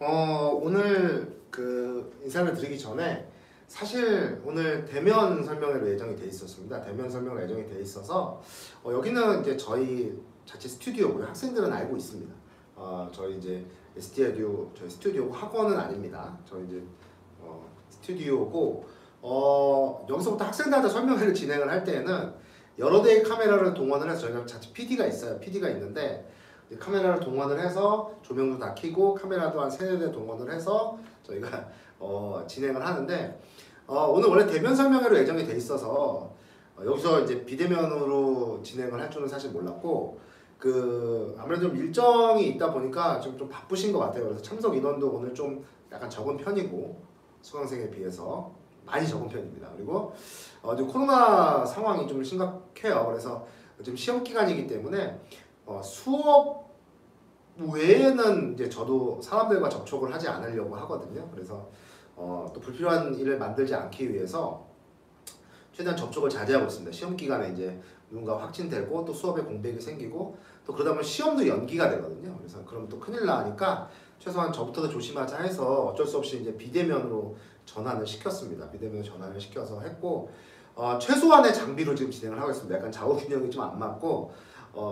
오늘 인사를 드리기 전에 사실 오늘 대면 설명회로 예정이 돼 있었습니다. 대면 설명 예정이 돼 있어서 여기는 이제 저희 자체 스튜디오고요. 학생들은 알고 있습니다. 저희 이제 SD에듀 저희 스튜디오 학원은 아닙니다. 저희 이제 스튜디오고 여기서부터 학생들한테 설명회를 진행을 할 때에는 여러 대의 카메라를 동원을 해서 저희가 자체 PD가 있어요. PD가 있는데 카메라를 동원을 해서 조명도 다 켜고 카메라도 한 3-4대 동원을 해서 저희가 진행을 하는데 오늘 원래 대면 설명회로 예정이 돼 있어서 여기서 이제 비대면으로 진행을 할 줄은 사실 몰랐고 아무래도 좀 일정이 있다 보니까 좀 바쁘신 것 같아요. 그래서 참석 인원도 오늘 좀 약간 적은 편이고 수강생에 비해서 많이 적은 편입니다. 그리고 지금 코로나 상황이 좀 심각해요. 그래서 지금 시험 기간이기 때문에 수업 외에는 이제 저도 사람들과 접촉을 하지 않으려고 하거든요. 그래서 또 불필요한 일을 만들지 않기 위해서 최대한 접촉을 자제하고 있습니다. 시험 기간에 이제 누군가 확진되고 또 수업에 공백이 생기고 또 그러다 보면 시험도 연기가 되거든요. 그래서 그럼 또 큰일 나니까 최소한 저부터도 조심하자 해서 어쩔 수 없이 이제 비대면으로 전환을 시켰습니다. 비대면으로 전환을 시켜서 했고 최소한의 장비로 지금 진행을 하고 있습니다. 약간 좌우균형이 좀 안 맞고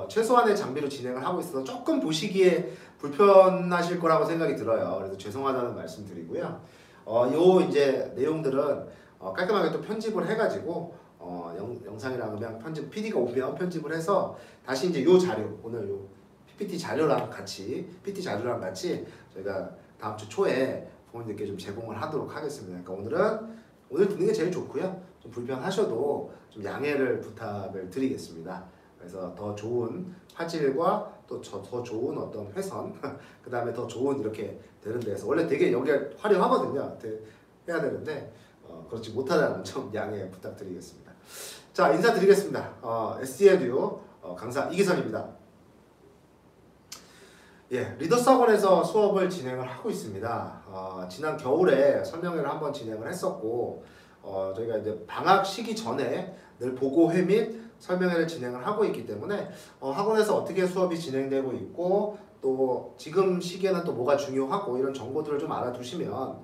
최소한의 장비로 진행을 하고 있어서 조금 보시기에 불편하실 거라고 생각이 들어요. 그래서 죄송하다는 말씀 드리고요. 요 이제 내용들은 깔끔하게 또 편집을 해가지고 영상이랑 그냥 PD가 오면 편집을 해서 다시 이제 요 자료 오늘 요 PPT 자료랑 같이 저희가 다음 주 초에 부모님들께 좀 제공을 하도록 하겠습니다. 그러니까 오늘 듣는 게 제일 좋고요. 좀 불편하셔도 좀 양해를 부탁을 드리겠습니다. 그래서 더 좋은 화질과 또 더 좋은 어떤 회선, 그 다음에 더 좋은 이렇게 되는 데서 원래 되게 여기가 화려하거든요. 해야 되는데 그렇지 못하다는 점 양해 부탁드리겠습니다. 자, 인사드리겠습니다. SD에듀 강사 이기선입니다. 예, 리더스 학원에서 수업을 진행을 하고 있습니다. 지난 겨울에 설명회를 한번 진행을 했었고 저희가 이제 방학 시기 전에 늘 보고회 및 설명회를 진행을 하고 있기 때문에 학원에서 어떻게 수업이 진행되고 있고 또 지금 시기에는 또 뭐가 중요하고 이런 정보들을 좀 알아두시면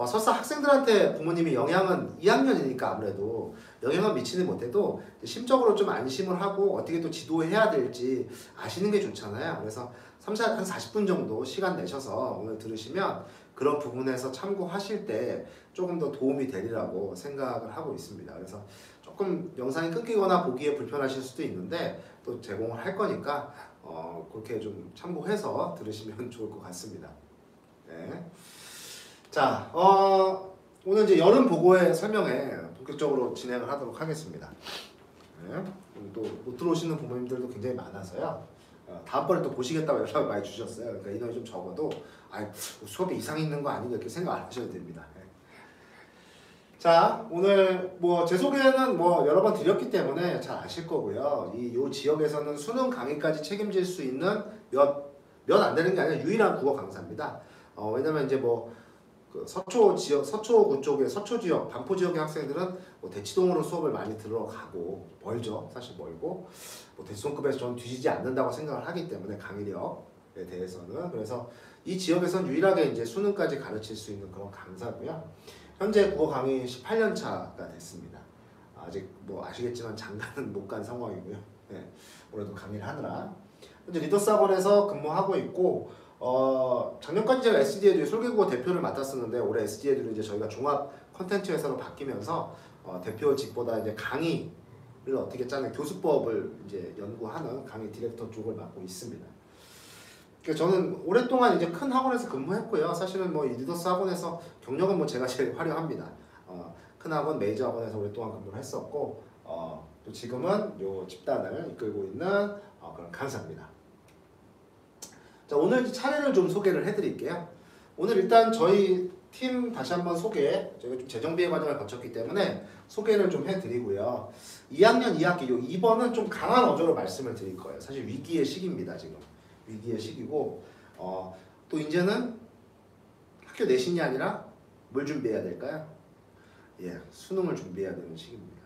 설사 학생들한테 부모님이 영향은 2학년이니까 아무래도 영향은 미치지 못해도 심적으로 좀 안심을 하고 어떻게 또 지도해야 될지 아시는 게 좋잖아요. 그래서 한 40분 정도 시간 내셔서 오늘 들으시면 그런 부분에서 참고하실 때 조금 더 도움이 되리라고 생각을 하고 있습니다. 그래서 조금 영상이 끊기거나 보기에 불편하실 수도 있는데 또 제공을 할 거니까 그렇게 좀 참고해서 들으시면 좋을 것 같습니다. 네. 자, 오늘 이제 여름 보고회 설명회 본격적으로 진행을 하도록 하겠습니다. 네. 또 못 들어오시는 부모님들도 굉장히 많아서요. 다음번에 또 보시겠다고 연락을 많이 주셨어요. 그러니까 인원이 좀 적어도 수업에 이상이 있는 거 아닌가 이렇게 생각 안 하셔도 됩니다. 네. 자, 오늘 제 소개는 여러 번 드렸기 때문에 잘 아실 거고요. 요 지역에서는 수능 강의까지 책임질 수 있는 몇 안 되는 게 아니라 유일한 국어 강사입니다. 왜냐면 이제 서초 지역, 서초구 쪽에 서초 지역, 반포 지역의 학생들은 대치동으로 수업을 많이 들어가고 멀죠. 사실 멀고 대치동급에서 저는 뒤지지 않는다고 생각을 하기 때문에 강의력에 대해서는 그래서 이 지역에서는 유일하게 이제 수능까지 가르칠 수 있는 그런 강사고요. 현재 국어 강의 18년 차가 됐습니다. 아직 아시겠지만 장가는 못 간 상황이고요. 네, 올해도 강의를 하느라 현재 리더스 학원에서 근무하고 있고 작년까지 제가 SD에듀 설계국어 대표를 맡았었는데 올해 SD에듀로 이제 저희가 종합 콘텐츠 회사로 바뀌면서 대표직보다 이제 강의를 어떻게 짜는 교수법을 이제 연구하는 강의 디렉터 쪽을 맡고 있습니다. 그러니까 저는 오랫동안 이제 큰 학원에서 근무했고요. 사실은 이 리더스 학원에서 경력은 제가 제일 화려합니다. 큰 학원, 메이저 학원에서 오랫동안 근무를 했었고 또 지금은 요 집단을 이끌고 있는 그런 강사입니다. 자, 오늘 차례를 좀 소개를 해드릴게요. 오늘 일단 저희 팀 다시 한번 저희가 좀 재정비의 과정을 거쳤기 때문에 소개를 좀 해드리고요. 2학년 2학기 요 2번은 좀 강한 어조로 말씀을 드릴 거예요. 사실 위기의 시기입니다. 지금 위기의 시기고 또 이제는 학교 내신이 아니라 뭘 준비해야 될까요? 예, 수능을 준비해야 되는 시기입니다.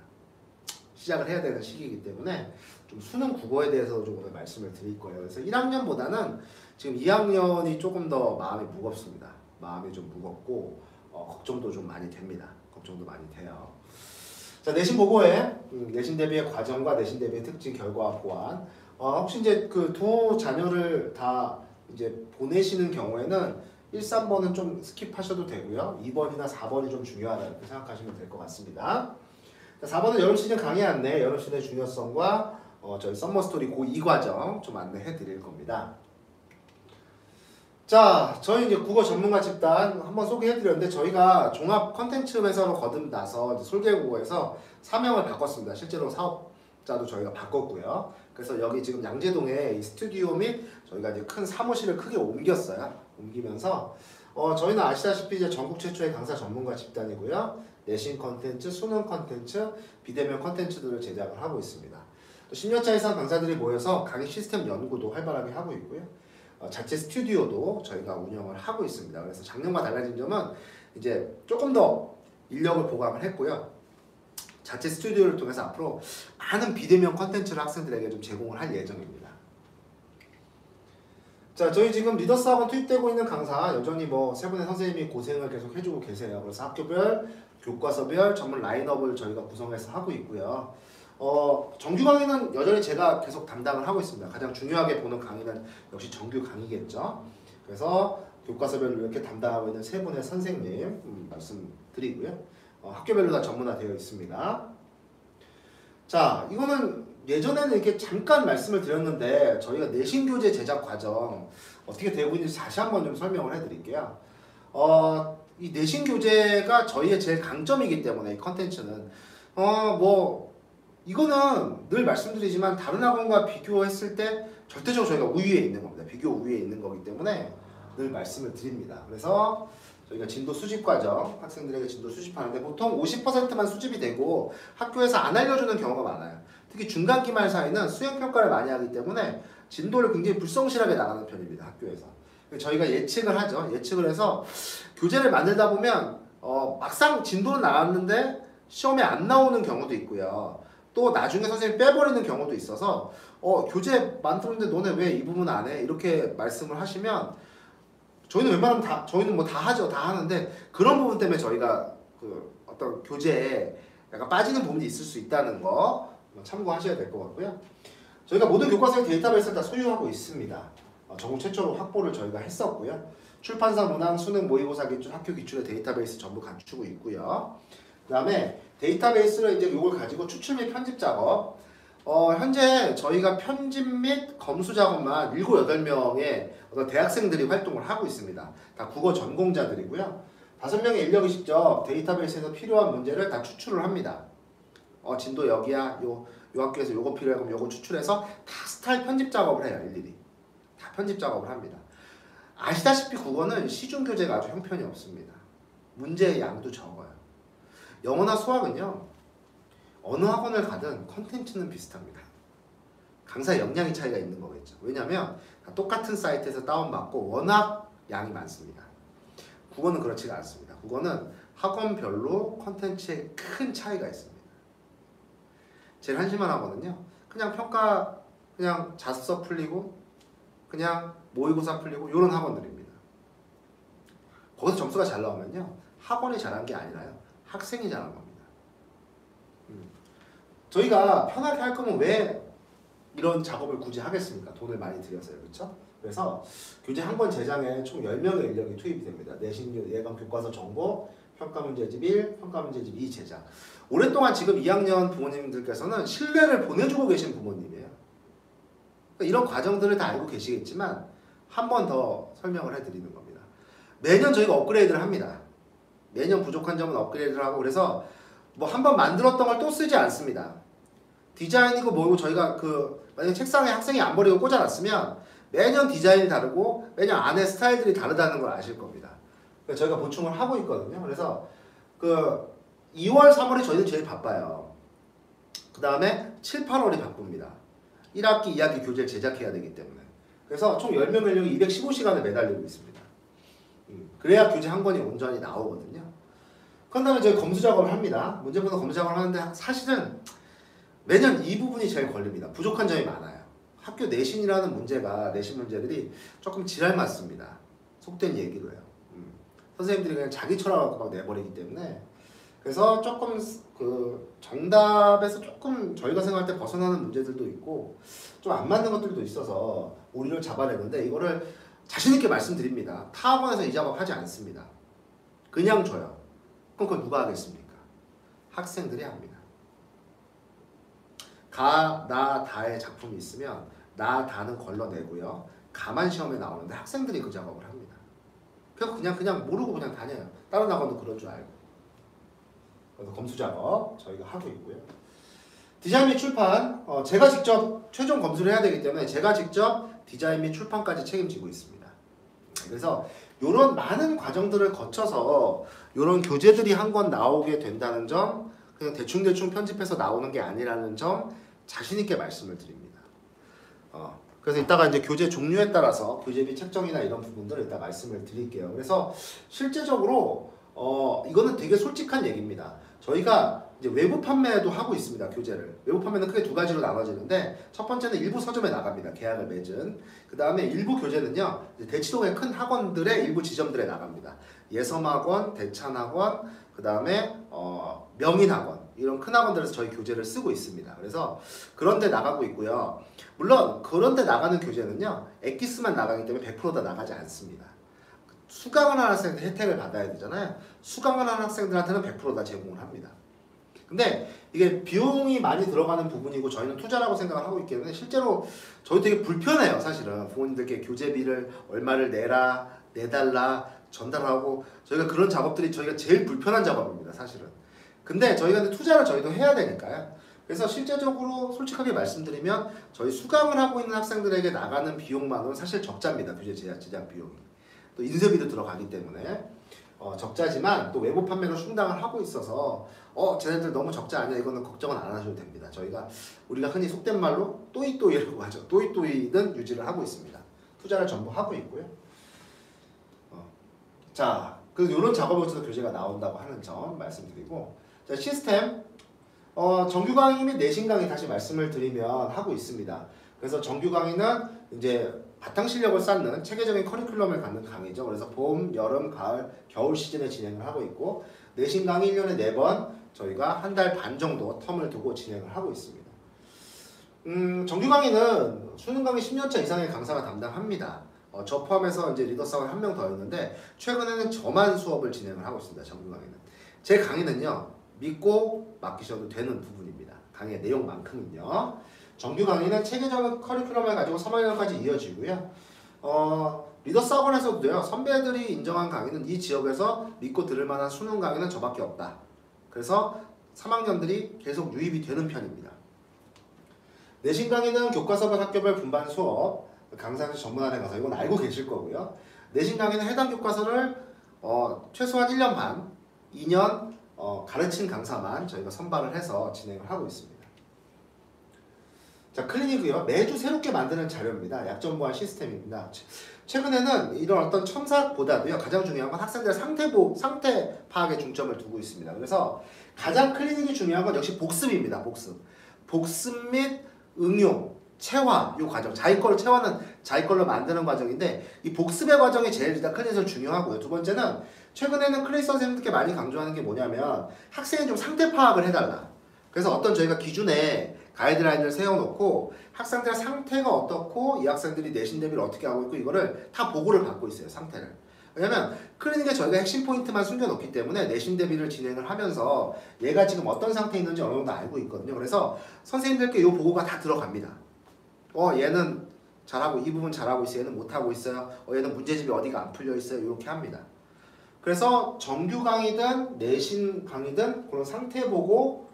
시작을 해야 되는 시기이기 때문에 좀 수능 국어에 대해서 좀 오늘 말씀을 드릴 거예요. 그래서 1학년보다는 지금 2학년이 조금 더 마음이 무겁습니다. 마음이 좀 무겁고 걱정도 좀 많이 됩니다. 걱정도 많이 돼요. 자, 내신 보고에 내신 대비의 과정과 내신 대비의 특징, 결과 보완. 혹시 이제 그 두 자녀를 다 이제 보내시는 경우에는 1, 3번은 좀 스킵하셔도 되고요. 2번이나 4번이 좀 중요하다 이렇게 생각하시면 될 것 같습니다. 자, 4번은 여름 시즌 강의 안내, 여름 시즌 중요성과 저희 썸머 스토리 고2 과정 좀 안내해 드릴 겁니다. 자, 저희 이제 국어 전문가 집단 한번 소개해 드렸는데 저희가 종합 컨텐츠 회사로 거듭나서 솔개국어에서 사명을 바꿨습니다. 실제로 사업자도 저희가 바꿨고요. 그래서 여기 지금 양재동에 이 스튜디오 및 저희가 이제 큰 사무실을 크게 옮겼어요. 옮기면서 저희는 아시다시피 이제 전국 최초의 강사 전문가 집단이고요. 내신 컨텐츠, 수능 컨텐츠, 비대면 컨텐츠들을 제작을 하고 있습니다. 또 10년차 이상 강사들이 모여서 강의 시스템 연구도 활발하게 하고 있고요. 자체 스튜디오도 저희가 운영을 하고 있습니다. 그래서 작년과 달라진 점은 이제 조금 더 인력을 보강을 했고요. 자체 스튜디오를 통해서 앞으로 많은 비대면 컨텐츠를 학생들에게 좀 제공을 할 예정입니다. 자, 저희 지금 리더스 학원 투입되고 있는 강사 여전히 뭐 세 분의 선생님이 고생을 계속 해주고 계세요. 그래서 학교별, 교과서별 전문 라인업을 저희가 구성해서 하고 있고요. 정규 강의는 여전히 제가 계속 담당을 하고 있습니다. 가장 중요하게 보는 강의는 역시 정규 강의겠죠. 그래서 교과서별로 이렇게 담당하고 있는 세 분의 선생님 말씀드리고요. 학교별로 다 전문화되어 있습니다. 자, 이거는 예전에는 이렇게 잠깐 말씀을 드렸는데 저희가 내신 교재 제작 과정 어떻게 되고 있는지 다시 한번 좀 설명을 해드릴게요. 이 내신 교재가 저희의 제일 강점이기 때문에 이 컨텐츠는 뭐 이거는 늘 말씀드리지만 다른 학원과 비교했을 때 절대적으로 저희가 우위에 있는 겁니다. 비교 우위에 있는 거기 때문에 늘 말씀을 드립니다. 그래서 저희가 진도 수집 과정, 학생들에게 진도 수집하는데 보통 50%만 수집이 되고 학교에서 안 알려주는 경우가 많아요. 특히 중간 기말 사이는 수행평가를 많이 하기 때문에 진도를 굉장히 불성실하게 나가는 편입니다. 학교에서. 저희가 예측을 하죠. 예측을 해서 교재를 만들다 보면 막상 진도는 나왔는데 시험에 안 나오는 경우도 있고요. 또 나중에 선생님이 빼버리는 경우도 있어서 교재 만들었는데 너네 왜 이 부분 안 해? 이렇게 말씀을 하시면 저희는 웬만하면 저희는 뭐 다 하죠. 다 하는데 그런 부분 때문에 저희가 그 어떤 교재에 약간 빠지는 부분이 있을 수 있다는 거 참고하셔야 될 것 같고요. 저희가 모든 교과서의 데이터베이스를 다 소유하고 있습니다. 전국 최초로 확보를 저희가 했었고요. 출판사 문항, 수능, 모의고사 기출, 학교 기출의 데이터베이스 전부 갖추고 있고요. 그 다음에 데이터베이스를 이제 이걸 가지고 추출 및 편집 작업. 현재 저희가 편집 및 검수 작업만 7, 8명의 어떤 대학생들이 활동을 하고 있습니다. 다 국어 전공자들이고요. 5명의 인력이 직접 데이터베이스에서 필요한 문제를 다 추출을 합니다. 진도 여기야, 요 학교에서 요거 필요해, 그럼 요거 추출해서 다 스타일 편집 작업을 해요, 일일이. 다 편집 작업을 합니다. 아시다시피 국어는 시중 교재가 아주 형편이 없습니다. 문제의 양도 적어요. 영어나 수학은요, 어느 학원을 가든 컨텐츠는 비슷합니다. 강사의 역량의 차이가 있는 거겠죠. 왜냐하면 똑같은 사이트에서 다운받고 워낙 양이 많습니다. 국어는 그렇지가 않습니다. 국어는 학원별로 컨텐츠에 큰 차이가 있습니다. 제일 한심한 학원은요, 그냥 평가, 그냥 자습서 풀리고 그냥 모의고사 풀리고 이런 학원들입니다. 거기서 점수가 잘 나오면요, 학원이 잘한 게 아니라요, 학생이 잘한 겁니다. 저희가 편하게 할 거면 왜 이런 작업을 굳이 하겠습니까? 돈을 많이 들여서요. 그렇죠? 그래서 교재 한 권 제작에 총 10명의 인력이 투입이 됩니다. 내신 예감 교과서 정보, 평가문제집 1, 평가문제집 2 제작. 오랫동안 지금 2학년 부모님들께서는 신뢰를 보내주고 계신 부모님이에요. 그러니까 이런 과정들을 다 알고 계시겠지만 한 번 더 설명을 해드리는 겁니다. 매년 저희가 업그레이드를 합니다. 매년 부족한 점은 업그레이드를 하고, 그래서 뭐 한 번 만들었던 걸 또 쓰지 않습니다. 디자인이고 뭐고 저희가 만약에 책상에 학생이 안 버리고 꽂아놨으면 매년 디자인이 다르고 매년 안에 스타일들이 다르다는 걸 아실 겁니다. 그래서 저희가 보충을 하고 있거든요. 그래서 2월, 3월이 저희는 제일 바빠요. 그 다음에 7, 8월이 바쁩니다. 1학기, 2학기 교재를 제작해야 되기 때문에. 그래서 총 10명 인력이 215시간을 매달리고 있습니다. 그래야 교재 한 권이 온전히 나오거든요. 그 다음에 저희 검수 작업을 합니다. 문제보다 검수 작업을 하는데 사실은 매년 이 부분이 제일 걸립니다. 부족한 점이 많아요. 학교 내신이라는 문제가 내신 문제들이 조금 지랄 맞습니다. 속된 얘기로요. 선생님들이 그냥 자기 철학을 막 내버리기 때문에 그래서 조금 그 정답에서 조금 저희가 생각할 때 벗어나는 문제들도 있고 좀 안 맞는 것들도 있어서 오리를 잡아내는데 이거를 자신 있게 말씀드립니다. 타 학원에서 이 작업 하지 않습니다. 그냥 줘요. 그럼 그걸 누가 하겠습니까? 학생들이 합니다. 가, 나, 다의 작품이 있으면 나, 다는 걸러내고요. 가만 시험에 나오는데 학생들이 그 작업을 합니다. 그냥 모르고 그냥 다녀요. 다른 학원도 그런 줄 알고. 그래서 검수 작업 저희가 하고 있고요. 디자인 및 출판 제가 직접 최종 검수를 해야 되기 때문에 제가 직접 디자인 및 출판까지 책임지고 있습니다. 그래서 이런 많은 과정들을 거쳐서 이런 교재들이 한 권 나오게 된다는 점 그냥 대충대충 편집해서 나오는 게 아니라는 점 자신 있게 말씀을 드립니다. 그래서 이따가 이제 교재 종류에 따라서 교재비 책정이나 이런 부분들을 이따 말씀을 드릴게요. 그래서 실제적으로 이거는 되게 솔직한 얘기입니다. 저희가 이제 외부 판매도 하고 있습니다. 교재를. 외부 판매는 크게 두 가지로 나눠지는데 첫 번째는 일부 서점에 나갑니다. 계약을 맺은. 그 다음에 일부 교재는요. 대치동의 큰 학원들의 일부 지점들에 나갑니다. 예섬학원, 대찬학원, 그 다음에 명인학원 이런 큰 학원들에서 저희 교재를 쓰고 있습니다. 그래서 그런 데 나가고 있고요. 물론 그런 데 나가는 교재는요. 엑기스만 나가기 때문에 100% 다 나가지 않습니다. 수강을 하는 학생들 혜택을 받아야 되잖아요. 수강을 하는 학생들한테는 100% 다 제공을 합니다. 근데 이게 비용이 많이 들어가는 부분이고 저희는 투자라고 생각을 하고 있기 때문에 실제로 저희 되게 불편해요. 사실은 부모님들께 교재비를 얼마를 내달라 전달하고 저희가 그런 작업들이 저희가 제일 불편한 작업입니다. 사실은. 근데 저희가 근데 투자를 저희도 해야 되니까요. 그래서 실제적으로 솔직하게 말씀드리면 저희 수강을 하고 있는 학생들에게 나가는 비용만으로는 사실 적자입니다. 교재 제작 비용이. 또 인쇄비도 들어가기 때문에 적자지만 또 외부 판매로 충당을 하고 있어서 쟤네들 너무 적자 아니야 이거는 걱정은 안 하셔도 됩니다. 우리가 흔히 속된 말로 또이또이라고 하죠. 또이또이는 유지를 하고 있습니다. 투자를 전부 하고 있고요. 자, 그래서 이런 작업에서도 교재가 나온다고 하는 점 말씀드리고 자, 시스템 정규 강의 및 내신 강의 다시 말씀을 드리면 하고 있습니다. 그래서 정규 강의는 이제 바탕 실력을 쌓는 체계적인 커리큘럼을 갖는 강의죠. 그래서 봄, 여름, 가을, 겨울 시즌에 진행을 하고 있고 내신 강의 1년에 4번 저희가 한 달 반 정도 텀을 두고 진행을 하고 있습니다. 정규 강의는 수능 강의 10년차 이상의 강사가 담당합니다. 저 포함해서 이제 리더사원 한 명 더 있는데 최근에는 저만 수업을 진행을 하고 있습니다. 정규 강의는. 제 강의는요. 믿고 맡기셔도 되는 부분입니다. 강의의 내용만큼은요. 정규 강의는 체계적인 커리큘럼을 가지고 3학년까지 이어지고요. 리더사원에서도요. 선배들이 인정한 강의는 이 지역에서 믿고 들을 만한 수능 강의는 저밖에 없다. 그래서 3학년들이 계속 유입이 되는 편입니다. 내신 강의는 교과서별 학교별 분반 수업 강사에서 전문안에 가서 이건 알고 계실 거고요. 내신 강의는 해당 교과서를 최소한 1년 반, 2년 가르친 강사만 저희가 선발을 해서 진행을 하고 있습니다. 자, 클리닉이요. 매주 새롭게 만드는 자료입니다. 약점 보완 시스템입니다. 최근에는 이런 어떤 첨삭보다도요. 가장 중요한 건 학생들의 상태 파악에 중점을 두고 있습니다. 그래서 가장 클리닉이 중요한 건 역시 복습입니다. 복습 및 응용, 체화 이 과정. 자기 걸로 체화는 자기 걸로 만드는 과정인데 이 복습의 과정이 제일 일단 클리닉에서 중요하고요. 두 번째는 최근에는 클리닉 선생님들께 많이 강조하는 게 뭐냐면 학생이 좀 상태 파악을 해달라. 그래서 어떤 저희가 기준에 가이드라인을 세워놓고 학생들의 상태가 어떻고 이 학생들이 내신 대비를 어떻게 하고 있고 이거를 다 보고를 받고 있어요. 상태를. 왜냐면 클리닉에 저희가 핵심 포인트만 숨겨놓기 때문에 내신 대비를 진행을 하면서 얘가 지금 어떤 상태에 있는지 어느 정도 알고 있거든요. 그래서 선생님들께 이 보고가 다 들어갑니다. 얘는 잘하고 이 부분 잘하고 있어요. 얘는 못하고 있어요. 얘는 문제집이 어디가 안 풀려 있어요. 이렇게 합니다. 그래서 정규 강의든 내신 강의든 그런 상태 보고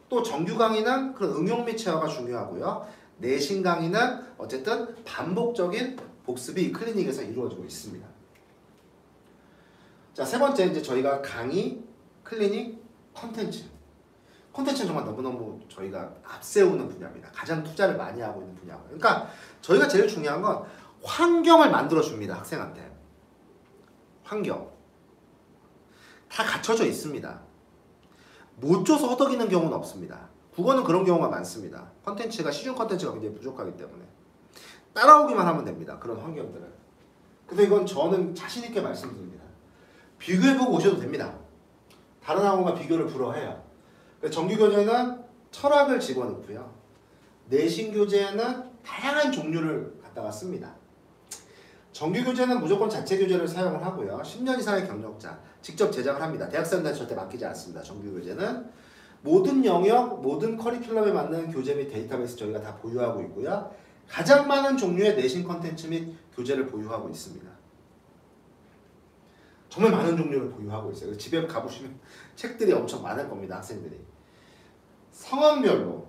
또 정규 강의는 그런 응용 및 체화가 중요하고요. 내신 강의는 어쨌든 반복적인 복습이 클리닉에서 이루어지고 있습니다. 자, 세 번째 이제 저희가 강의, 클리닉, 컨텐츠. 컨텐츠는 정말 너무너무 저희가 앞세우는 분야입니다. 가장 투자를 많이 하고 있는 분야고요. 그러니까 저희가 제일 중요한 건 환경을 만들어 줍니다. 학생한테. 환경. 다 갖춰져 있습니다. 못 줘서 허덕이는 경우는 없습니다. 국어는 그런 경우가 많습니다. 컨텐츠가 시중 컨텐츠가 굉장히 부족하기 때문에 따라오기만 하면 됩니다. 그런 환경들은. 그래서 이건 저는 자신 있게 말씀드립니다. 비교해보고 오셔도 됩니다. 다른 학원과 비교를 불허해요. 정규 교재는 철학을 집어넣고요. 내신 교재는 다양한 종류를 갖다가 씁니다. 정규 교재는 무조건 자체 교재를 사용을 하고요. 10년 이상의 경력자 직접 제작을 합니다. 대학생들한테 절대 맡기지 않습니다. 정규 교재는 모든 영역, 모든 커리큘럼에 맞는 교재 및 데이터베이스 저희가 다 보유하고 있고요. 가장 많은 종류의 내신 컨텐츠 및 교재를 보유하고 있습니다. 정말 많은 종류를 보유하고 있어요. 집에 가보시면 책들이 엄청 많을 겁니다. 학생들이. 상황별로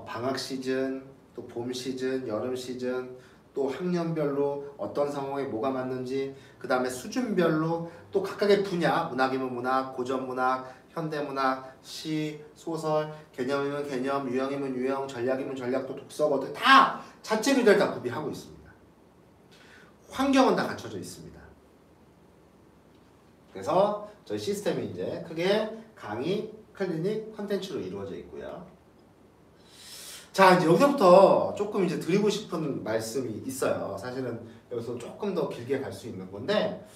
방학 시즌, 또 봄 시즌, 여름 시즌, 또 학년별로 어떤 상황에 뭐가 맞는지, 그 다음에 수준별로 또 각각의 분야, 문학이면 문학, 고전문학, 현대문학, 시, 소설, 개념이면 개념, 유형이면 유형, 전략이면 전략, 또 독서거들 다 자체 교재를 다 구비하고 있습니다. 환경은 다 갖춰져 있습니다. 그래서 저희 시스템이 이제 크게 강의, 클리닉, 컨텐츠로 이루어져 있고요. 자, 이제 여기서부터 조금 이제 드리고 싶은 말씀이 있어요. 사실은 여기서 조금 더 길게 갈 수 있는 건데,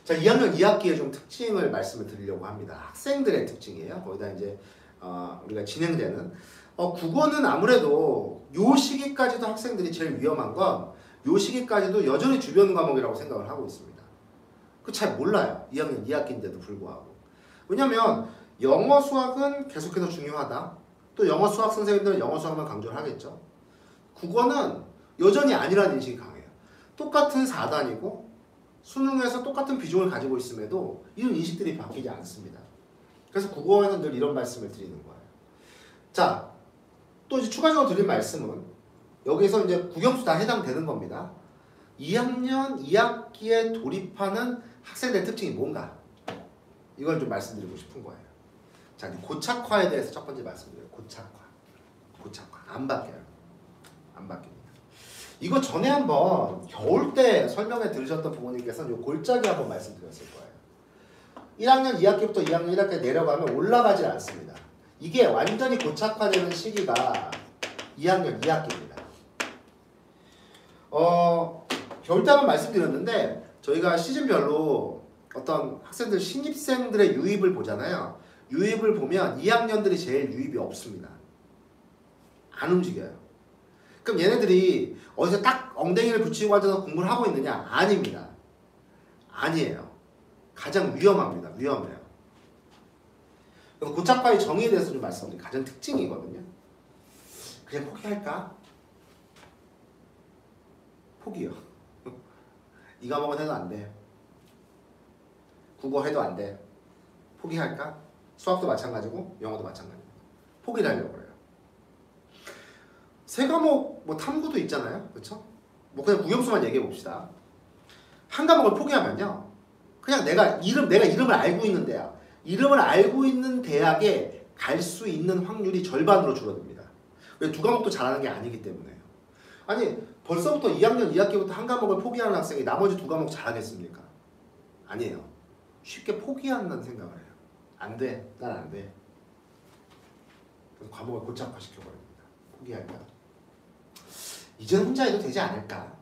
자, 2학년 2학기의 좀 특징을 말씀을 드리려고 합니다. 학생들의 특징이에요. 거기다 이제 우리가 진행되는 국어는 아무래도 요 시기까지도 학생들이 제일 위험한 건 요 시기까지도 여전히 주변 과목이라고 생각을 하고 있습니다. 그 잘 몰라요. 2학년 2학기인데도 불구하고. 왜냐면 영어 수학은 계속해서 중요하다. 또 영어 수학 선생님들은 영어 수학만 강조를 하겠죠. 국어는 여전히 아니라는 인식이 강해요. 똑같은 4단이고 수능에서 똑같은 비중을 가지고 있음에도 이런 인식들이 바뀌지 않습니다. 그래서 국어에는 늘 이런 말씀을 드리는 거예요. 자, 또 이제 추가적으로 드릴 말씀은 여기서 이제 국영수 다 해당되는 겁니다. 2학년 2학기에 돌입하는 학생들의 특징이 뭔가? 이걸 좀 말씀드리고 싶은 거예요. 자, 고착화에 대해서 첫 번째 말씀드려요. 고착화. 안 바뀌어요. 안 바뀝니다. 이거 전에 한번 겨울 때 설명회 들으셨던 부모님께서는 요 골짜기 한번 말씀드렸을 거예요. 1학년 2학기부터 2학년 1학기에 내려가면 올라가지 않습니다. 이게 완전히 고착화되는 시기가 2학년 2학기입니다. 겨울 때 한번 말씀드렸는데 저희가 시즌별로 어떤 학생들 신입생들의 유입을 보잖아요. 유입을 보면 2학년들이 제일 유입이 없습니다. 안 움직여요. 그럼 얘네들이 어디서 딱 엉덩이를 붙이고 앉아서 공부를 하고 있느냐? 아닙니다. 아니에요. 가장 위험합니다. 위험해요. 그래서 고착화의 정의에 대해서 좀 말씀드릴게요. 가장 특징이거든요. 그냥 포기할까? 포기요. 이 과목은 해도 안 돼. 국어 해도 안 돼. 포기할까? 수학도 마찬가지고 영어도 마찬가지고. 포기를 하려고 그래요. 세 과목 뭐 탐구도 있잖아요. 그렇죠? 뭐 그냥 국영수만 얘기해 봅시다. 한 과목을 포기하면요. 그냥 내가 이름을 알고 있는 대학, 이름을 알고 있는 대학에 갈 수 있는 확률이 절반으로 줄어듭니다. 왜? 두 과목도 잘하는 게 아니기 때문에요. 아니 벌써부터 2학년 2학기부터 한 과목을 포기하는 학생이 나머지 두 과목 잘하겠습니까? 아니에요. 쉽게 포기한다는 생각을 해요. 안 돼. 난 안 돼. 그래서 과목을 고착화시켜버립니다. 포기할까? 이제는 혼자 해도 되지 않을까?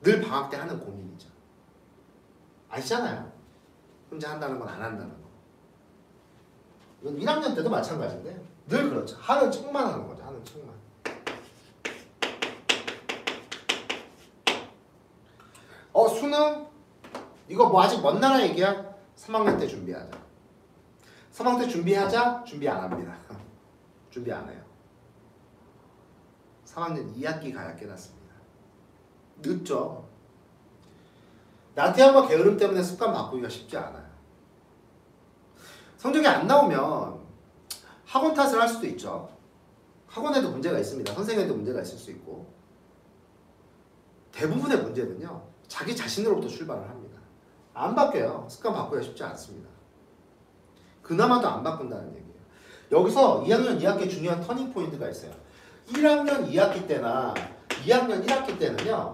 늘 방학 때 하는 고민이죠. 아시잖아요. 혼자 한다는 건 안 한다는 거. 이건 1학년 때도 마찬가지인데 늘 그렇죠. 하는 척만 하는 거죠. 하는 척만. 수능? 이거 뭐 아직 먼 나라 얘기야? 3학년 때 준비하자. 3학년 때 준비하자? 준비 안 합니다. 준비 안 해요. 3학년 2학기 가야 깨닫습니다. 늦죠. 나태함과 게으름 때문에 습관 바꾸기가 쉽지 않아요. 성적이 안 나오면 학원 탓을 할 수도 있죠. 학원에도 문제가 있습니다. 선생님에도 문제가 있을 수 있고. 대부분의 문제는요. 자기 자신으로부터 출발을 합니다. 안 바뀌어요. 습관 바꾸기가 쉽지 않습니다. 그나마도 안 바꾼다는 얘기예요. 여기서 2학년 2학기 중요한 터닝 포인트가 있어요. 1학년 2학기 때나 2학년 1학기 때는요.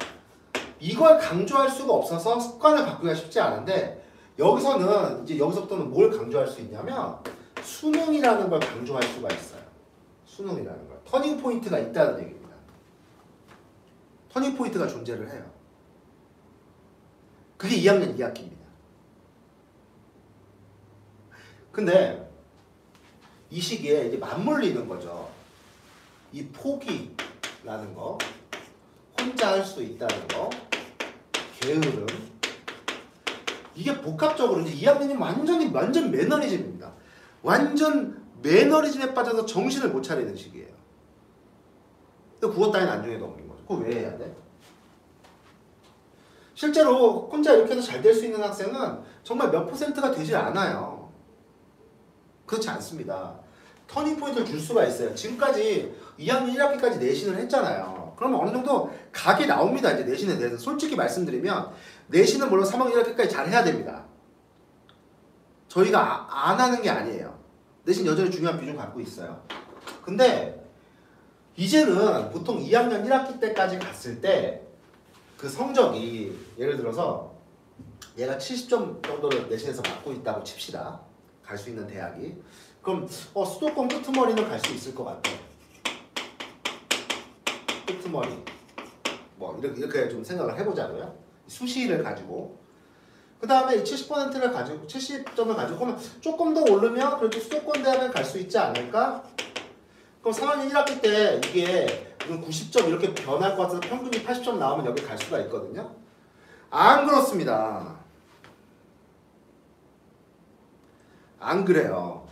이걸 강조할 수가 없어서 습관을 바꾸기가 쉽지 않은데 여기서부터는 뭘 강조할 수 있냐면 수능이라는 걸 강조할 수가 있어요. 수능이라는 거예요. 터닝 포인트가 있다는 얘기입니다. 터닝 포인트가 존재를 해요. 그게 2학년 2학기입니다. 근데 이 시기에 이제 맞물리는 거죠. 이 포기라는 거, 혼자 할 수 있다는 거, 게으름. 이게 복합적으로 이제 2학년이 완전 매너리즘입니다. 완전 매너리즘에 빠져서 정신을 못 차리는 시기예요. 근데 국어 따위는 안중에도 없는 거죠. 그거 왜 해야 돼? 실제로 혼자 이렇게 해서 잘 될 수 있는 학생은 정말 몇 %가 되지 않아요. 그렇지 않습니다. 터닝 포인트를 줄 수가 있어요. 지금까지 2학년 1학기까지 내신을 했잖아요. 그러면 어느 정도 각이 나옵니다. 이제 내신에 대해서 솔직히 말씀드리면 내신은 물론 3학년 1학기까지 잘 해야 됩니다. 저희가 안 하는 게 아니에요. 내신 여전히 중요한 비중 갖고 있어요. 근데 이제는 보통 2학년 1학기 때까지 갔을 때 그 성적이 예를 들어서 얘가 70점 정도를 내신에서 받고 있다고 칩시다. 갈 수 있는 대학이. 그럼 수도권 끄트머리는 갈 수 있을 것 같아. 끄트머리. 뭐 이렇게 좀 생각을 해보자고요. 수시를 가지고. 그 다음에 70%를 가지고 70점을 가지고 그러면 조금 더 오르면 그래도 수도권 대학을 갈 수 있지 않을까? 그럼 3학년 1학기 때 이게 90점 이렇게 변할 것 같아서 평균이 80점 나오면 여기 갈 수가 있거든요. 안 그렇습니다. 안 그래요.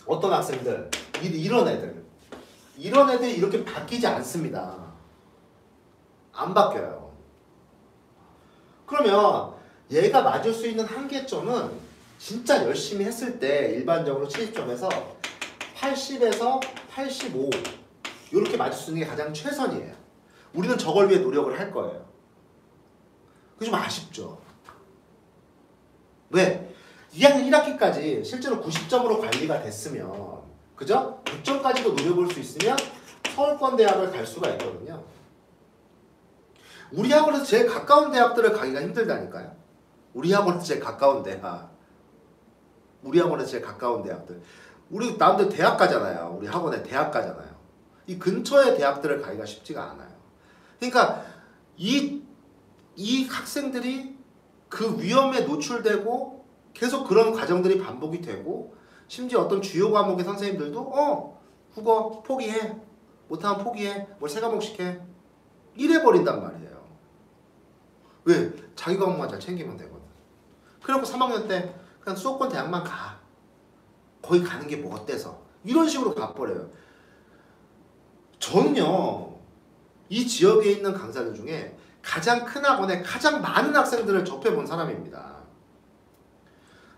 어떤 학생들, 이런 애들이 이렇게 바뀌지 않습니다. 안 바뀌어요. 그러면 얘가 맞을 수 있는 한계점은 진짜 열심히 했을 때 일반적으로 70점에서 80에서 85 이렇게 맞을 수 있는 게 가장 최선이에요. 우리는 저걸 위해 노력을 할 거예요. 그게 좀 아쉽죠. 왜? 2학년 1학기까지 실제로 90점으로 관리가 됐으면 그죠? 100점까지도 노려볼 수 있으면 서울권 대학을 갈 수가 있거든요. 우리 학원에서 제일 가까운 대학들을 가기가 힘들다니까요. 우리 학원에서 제일 가까운 대학. 우리 학원에서 제일 가까운 대학들. 우리 남들 대학 가잖아요. 우리 학원에 대학 가잖아요. 이 근처의 대학들을 가기가 쉽지가 않아요. 그러니까 이 학생들이 그 위험에 노출되고 계속 그런 과정들이 반복이 되고 심지어 어떤 주요 과목의 선생님들도 국어 포기해. 못하면 포기해. 뭘 세 과목씩 해. 이래버린단 말이에요. 왜? 자기 과목만 잘 챙기면 되거든. 그래갖고 3학년 때 그냥 수도권 대학만 가. 거기 가는 게 뭐 어때서. 이런 식으로 가버려요. 저는요. 이 지역에 있는 강사들 중에 가장 큰 학원에 가장 많은 학생들을 접해본 사람입니다.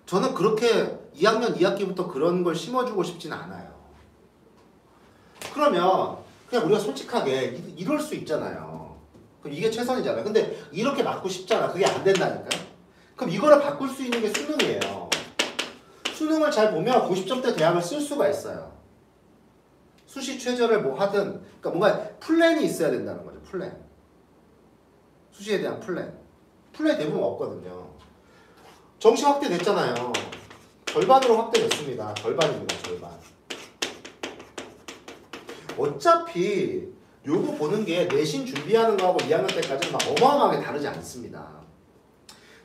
저는 그렇게 2학년 2학기부터 그런 걸 심어주고 싶진 않아요. 그러면 그냥 우리가 솔직하게 이럴 수 있잖아요. 그럼 이게 최선이잖아요. 근데 이렇게 맞고 싶잖아. 그게 안 된다니까요. 그럼 이거를 바꿀 수 있는 게 수능이에요. 수능을 잘 보면 90점대 대학을 쓸 수가 있어요. 수시 최저를 뭐 하든 그러니까 뭔가 플랜이 있어야 된다는 거죠. 플랜. 수시에 대한 플랜. 플랜 대부분 없거든요. 정시 확대됐잖아요. 절반으로 확대됐습니다. 절반입니다. 절반. 어차피 요거 보는 게 내신 준비하는 거하고 2학년 때까지는 막 어마어마하게 다르지 않습니다.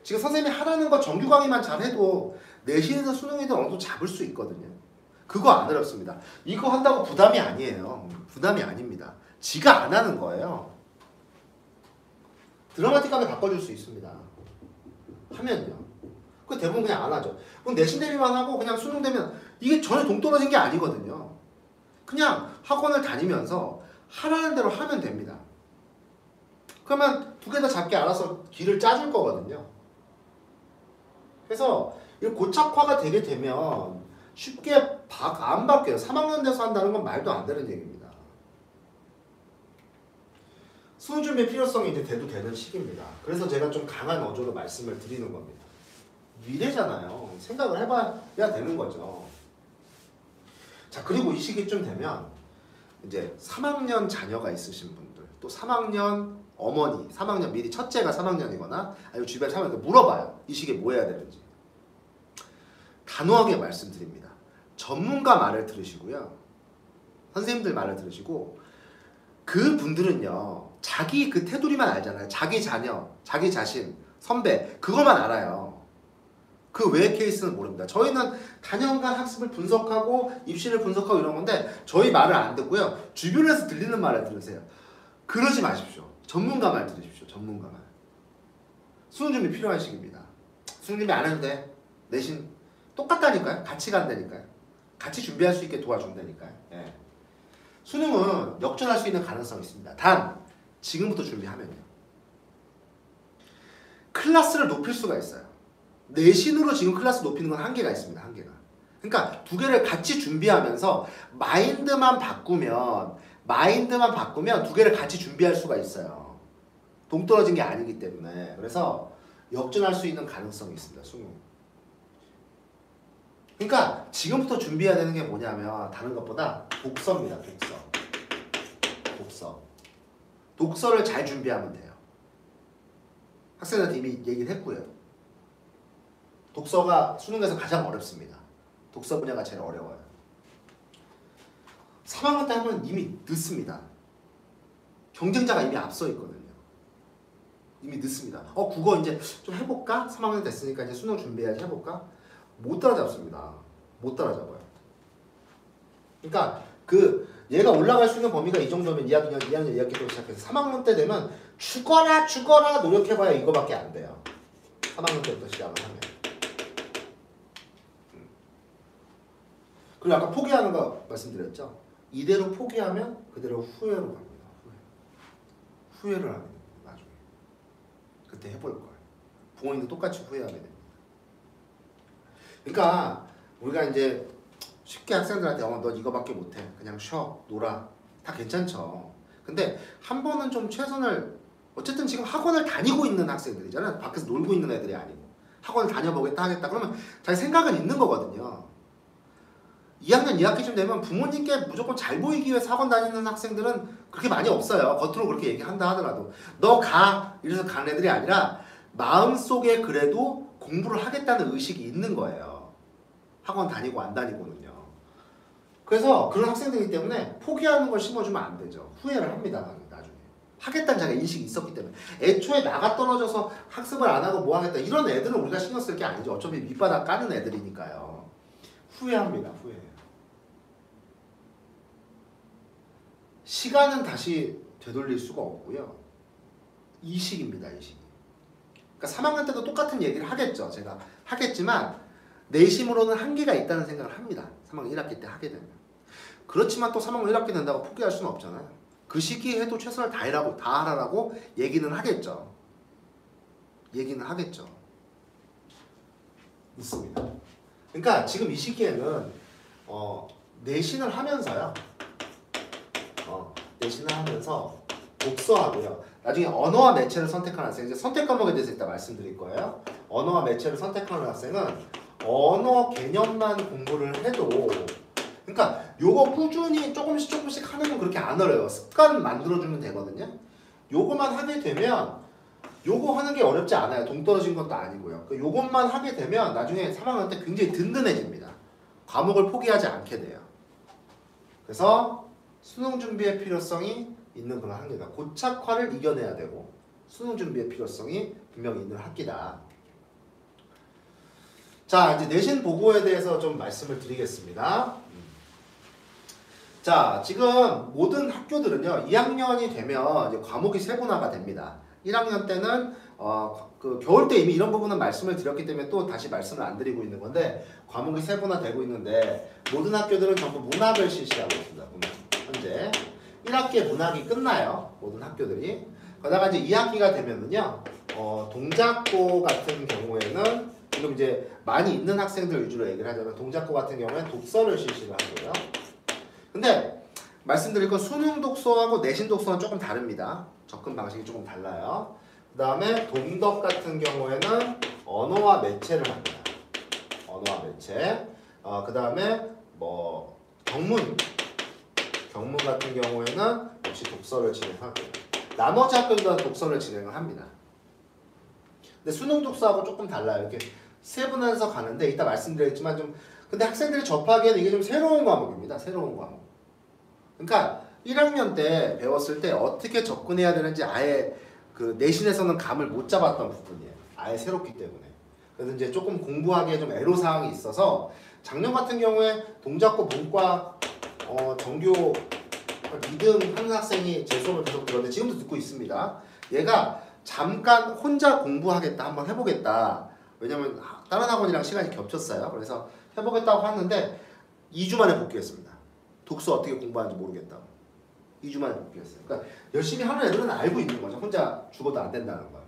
지금 선생님이 하라는 거 정규 강의만 잘해도 내신에서 수능에도 어느 정도 잡을 수 있거든요. 그거 안 어렵습니다. 이거 한다고 부담이 아니에요. 부담이 아닙니다. 지가 안 하는 거예요. 드라마틱하게 바꿔줄 수 있습니다. 하면요. 그 대부분 그냥 안 하죠. 그럼 내신 대비만 하고 그냥 수능 되면 이게 전혀 동떨어진 게 아니거든요. 그냥 학원을 다니면서 하라는 대로 하면 됩니다. 그러면 두 개 다 잡게 알아서 길을 짜줄 거거든요. 그래서 이 고착화가 되게 되면 쉽게 안 바뀌어요. 3학년 돼서 한다는 건 말도 안 되는 얘기입니다. 수능 준비의 필요성이 이제 돼도 되는 시기입니다. 그래서 제가 좀 강한 어조로 말씀을 드리는 겁니다. 미래잖아요. 생각을 해봐야 되는 거죠. 자, 그리고 이 시기쯤 되면 이제 3학년 자녀가 있으신 분들, 또 3학년 어머니, 3학년 미리 첫째가 3학년이거나 아니면 주변 3학년 물어봐요. 이 시기에 뭐 해야 되는지. 단호하게 말씀드립니다. 전문가 말을 들으시고요. 선생님들 말을 들으시고 그 분들은요 자기 그 테두리만 알잖아요. 자기 자녀, 자기 자신, 선배 그것만 알아요. 그 외의 케이스는 모릅니다. 저희는 단연간 학습을 분석하고 입시를 분석하고 이런 건데 저희 말을 안 듣고요. 주변에서 들리는 말을 들으세요. 그러지 마십시오. 전문가 말 들으십시오. 전문가 말. 수능 준비 필요한 시기입니다. 수능 준비 안 해도 돼. 내신 똑같다니까요. 같이 간다니까요. 같이 준비할 수 있게 도와준다니까요. 예. 수능은 역전할 수 있는 가능성이 있습니다. 단 지금부터 준비하면요. 클래스를 높일 수가 있어요. 내신으로 지금 클래스 높이는 건 한계가 있습니다. 한계가. 그러니까 두 개를 같이 준비하면서 마인드만 바꾸면 두 개를 같이 준비할 수가 있어요. 동떨어진 게 아니기 때문에. 그래서 역전할 수 있는 가능성이 있습니다. 수능. 그러니까 지금부터 준비해야 되는 게 뭐냐면 다른 것보다 독서입니다. 독서를 잘 준비하면 돼요. 학생들한테 이미 얘기를 했고요. 독서가 수능에서 가장 어렵습니다. 독서 분야가 제일 어려워요. 3학년 때 하면 이미 늦습니다. 경쟁자가 이미 앞서 있거든요. 이미 늦습니다. 국어 이제 좀 해볼까? 3학년 됐으니까 이제 수능 준비해야지 해볼까? 못 따라잡습니다. 못 따라잡아요. 그러니까 얘가 올라갈 수 있는 범위가 이 정도면 2학년 2학기 때 시작해서 3학년 때 되면 죽어라 노력해봐야 이거밖에 안 돼요. 3학년 때부터 시작을 하면. 그리고 아까 포기하는 거 말씀드렸죠? 이대로 포기하면 그대로 후회로 갑니다. 후회를 하게 됩니다. 나중에. 그때 해볼 걸. 부모님도 똑같이 후회하게 됩니다. 그러니까 우리가 이제 쉽게 학생들한테 너 이거밖에 못해. 그냥 쉬어. 놀아. 다 괜찮죠. 근데 한 번은 좀 최선을 어쨌든 지금 학원을 다니고 있는 학생들이잖아요. 밖에서 놀고 있는 애들이 아니고. 학원을 다녀보겠다 하겠다. 그러면 자기 생각은 있는 거거든요. 2학년 2학기쯤 되면 부모님께 무조건 잘 보이기 위해서 학원 다니는 학생들은 그렇게 많이 없어요. 겉으로 그렇게 얘기한다 하더라도. 너 가! 이래서 가는 애들이 아니라 마음속에 그래도 공부를 하겠다는 의식이 있는 거예요. 학원 다니고 안 다니고는요. 그래서 그런 학생들이기 때문에 포기하는 걸 심어주면 안 되죠. 후회를 합니다. 나중에. 하겠다는 자기가 인식이 있었기 때문에. 애초에 나가 떨어져서 학습을 안 하고 뭐 하겠다. 이런 애들은 우리가 신경 쓸 게 아니죠. 어차피 밑바닥 까는 애들이니까요. 후회합니다. 후회. 시간은 다시 되돌릴 수가 없고요. 이식입니다. 이식. 그러니까 3학년 때도 똑같은 얘기를 하겠죠. 제가 하겠지만 내심으로는 한계가 있다는 생각을 합니다. 3학년 1학기 때 하게 되면. 그렇지만 또 3학년 1학기 된다고 포기할 수는 없잖아요. 그 시기에 해도 최선을 다 하라고 얘기는 하겠죠. 있습니다. 그러니까 지금 이 시기에는 내신을 하면서요. 내신을 하면서 독서하고요. 나중에 언어와 매체를 선택하는 학생, 이제 선택 과목에 대해서 이따 말씀드릴 거예요. 언어와 매체를 선택하는 학생은 언어 개념만 공부를 해도, 그러니까 요거 꾸준히 조금씩 하는 건 그렇게 안 어려워요. 습관 만들어주면 되거든요. 요거만 하게 되면 요거 하는 게 어렵지 않아요. 동떨어진 것도 아니고요. 요것만 하게 되면 나중에 3학년 때 굉장히 든든해집니다. 과목을 포기하지 않게 돼요. 그래서 수능 준비의 필요성이 있는 그런 학기다. 고착화를 이겨내야 되고 수능 준비의 필요성이 분명히 있는 학기다. 자, 이제 내신 보고에 대해서 좀 말씀을 드리겠습니다. 자, 지금 모든 학교들은요, 2학년이 되면 이제 과목이 세분화가 됩니다. 1학년 때는 그 겨울 때 이미 이런 부분은 말씀을 드렸기 때문에 또 다시 말씀을 안 드리고 있는 건데 과목이 세분화되고 있는데 모든 학교들은 전부 문학을 실시하고 있습니다. 문학. 현재 1학기에 문학이 끝나요. 모든 학교들이. 그러다가 이제 2학기가 되면은요, 동작고 같은 경우에는 지금 이제 많이 있는 학생들 위주로 얘기를 하자면 동작고 같은 경우에는 독서를 실시를 하고요. 근데 말씀드릴 건 수능 독서하고 내신 독서는 조금 다릅니다. 접근 방식이 조금 달라요. 그 다음에 동덕 같은 경우에는 언어와 매체를 합니다. 언어와 매체. 그 다음에 뭐 경문 같은 경우에는 역시 독서를 진행하고요. 나머지 학교들은 독서를 진행을 합니다. 근데 수능 독서하고 조금 달라요. 이렇게 세분화해서 가는데 이따 말씀드리겠지만 좀 근데 학생들이 접하기에는 이게 좀 새로운 과목입니다. 새로운 과목. 그러니까 1학년 때 배웠을 때 어떻게 접근해야 되는지 아예 그 내신에서는 감을 못 잡았던 부분이에요. 아예 새롭기 때문에. 그래서 이제 조금 공부하기에 좀 애로사항이 있어서 작년 같은 경우에 동작고 문과 정교 2등 하는 학생이 제 수업을 계속 들었는데 지금도 듣고 있습니다. 얘가 잠깐 혼자 공부하겠다, 한번 해보겠다. 왜냐면 다른 학원이랑 시간이 겹쳤어요. 그래서 해보겠다고 하는데 2주 만에 복귀했습니다. 독서 어떻게 공부하는지 모르겠다고. 2주 만에 복귀했어요. 그러니까 열심히 하는 애들은 알고 있는 거죠. 혼자 죽어도 안 된다는 걸.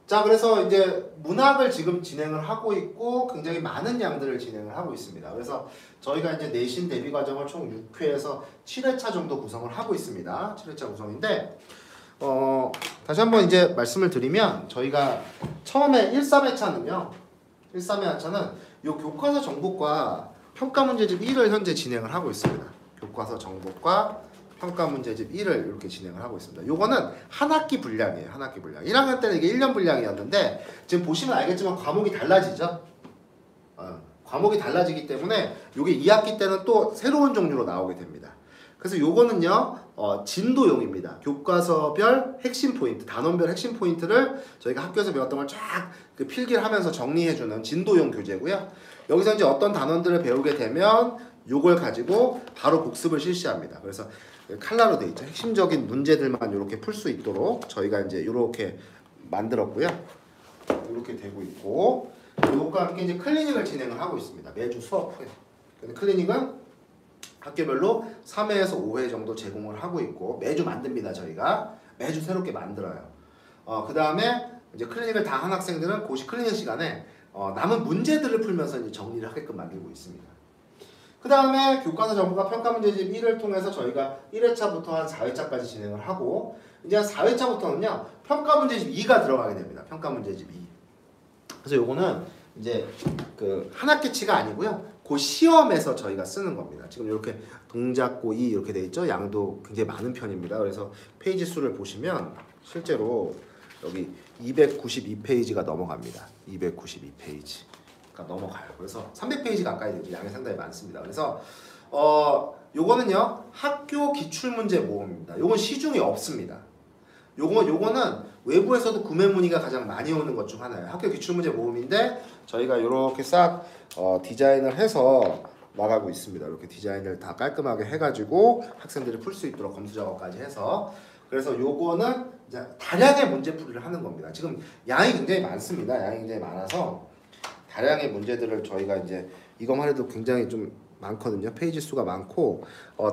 자, 그래서 이제 문학을 지금 진행을 하고 있고 굉장히 많은 양들을 진행을 하고 있습니다. 그래서 저희가 이제 내신 대비 과정을 총 6회에서 7회차 정도 구성을 하고 있습니다. 7회차 구성인데 다시 한번 이제 말씀을 드리면 저희가 처음에 1, 3회차는 요 교과서 정복과 평가 문제집 1을 현재 진행을 하고 있습니다. 교과서 정복과 평가 문제집 1을 이렇게 진행을 하고 있습니다. 요거는 한 학기 분량이에요. 한 학기 분량. 1학년 때는 이게 1년 분량이었는데 지금 보시면 알겠지만 과목이 달라지죠. 과목이 달라지기 때문에 요게 2학기 때는 또 새로운 종류로 나오게 됩니다. 그래서 요거는요 진도용입니다. 교과서별 핵심 포인트, 단원별 핵심 포인트를 저희가 학교에서 배웠던 걸 쫙 그 필기를 하면서 정리해주는 진도용 교재고요. 여기서 이제 어떤 단원들을 배우게 되면 요걸 가지고 바로 복습을 실시합니다. 그래서 칼라로 되어 있죠. 핵심적인 문제들만 이렇게 풀 수 있도록 저희가 이제 이렇게 만들었고요. 이렇게 되고 있고 이것과 함께 이제 클리닉을 진행을 하고 있습니다. 매주 수업 후에. 근데 클리닉은 학교별로 3회에서 5회 정도 제공을 하고 있고 매주 만듭니다. 저희가 매주 새롭게 만들어요. 그 다음에 이제 클리닉을 다 한 학생들은 고시 클리닉 시간에 남은 문제들을 풀면서 이제 정리를 하게끔 만들고 있습니다. 그 다음에 교과서 정보과 평가 문제집 1을 통해서 저희가 1회차부터 한 4회차까지 진행을 하고 이제 한 4회차부터는요 평가 문제집 2가 들어가게 됩니다. 평가 문제집 2. 그래서 요거는 이제 그 한 학기치가 아니고요. 그 시험에서 저희가 쓰는 겁니다. 지금 이렇게 동작고 2 이렇게 돼 있죠. 양도 굉장히 많은 편입니다. 그래서 페이지 수를 보시면 실제로 여기 292페이지가 넘어갑니다. 292페이지. 넘어가요. 그래서 300페이지 가까이 되죠. 양이 상당히 많습니다. 그래서 요거는요 학교 기출문제 모음입니다. 요건 시중에 없습니다. 요거는 외부에서도 구매 문의가 가장 많이 오는 것 중 하나예요. 학교 기출문제 모음인데 저희가 이렇게 싹 디자인을 해서 나가고 있습니다. 이렇게 디자인을 다 깔끔하게 해가지고 학생들이 풀 수 있도록 검수 작업까지 해서 그래서 요거는 이제 다량의 문제풀이를 하는 겁니다. 지금 양이 굉장히 많습니다. 양이 굉장히 많아서 다량의 문제들을 저희가 이제 이것만 해도 굉장히 좀 많거든요. 페이지 수가 많고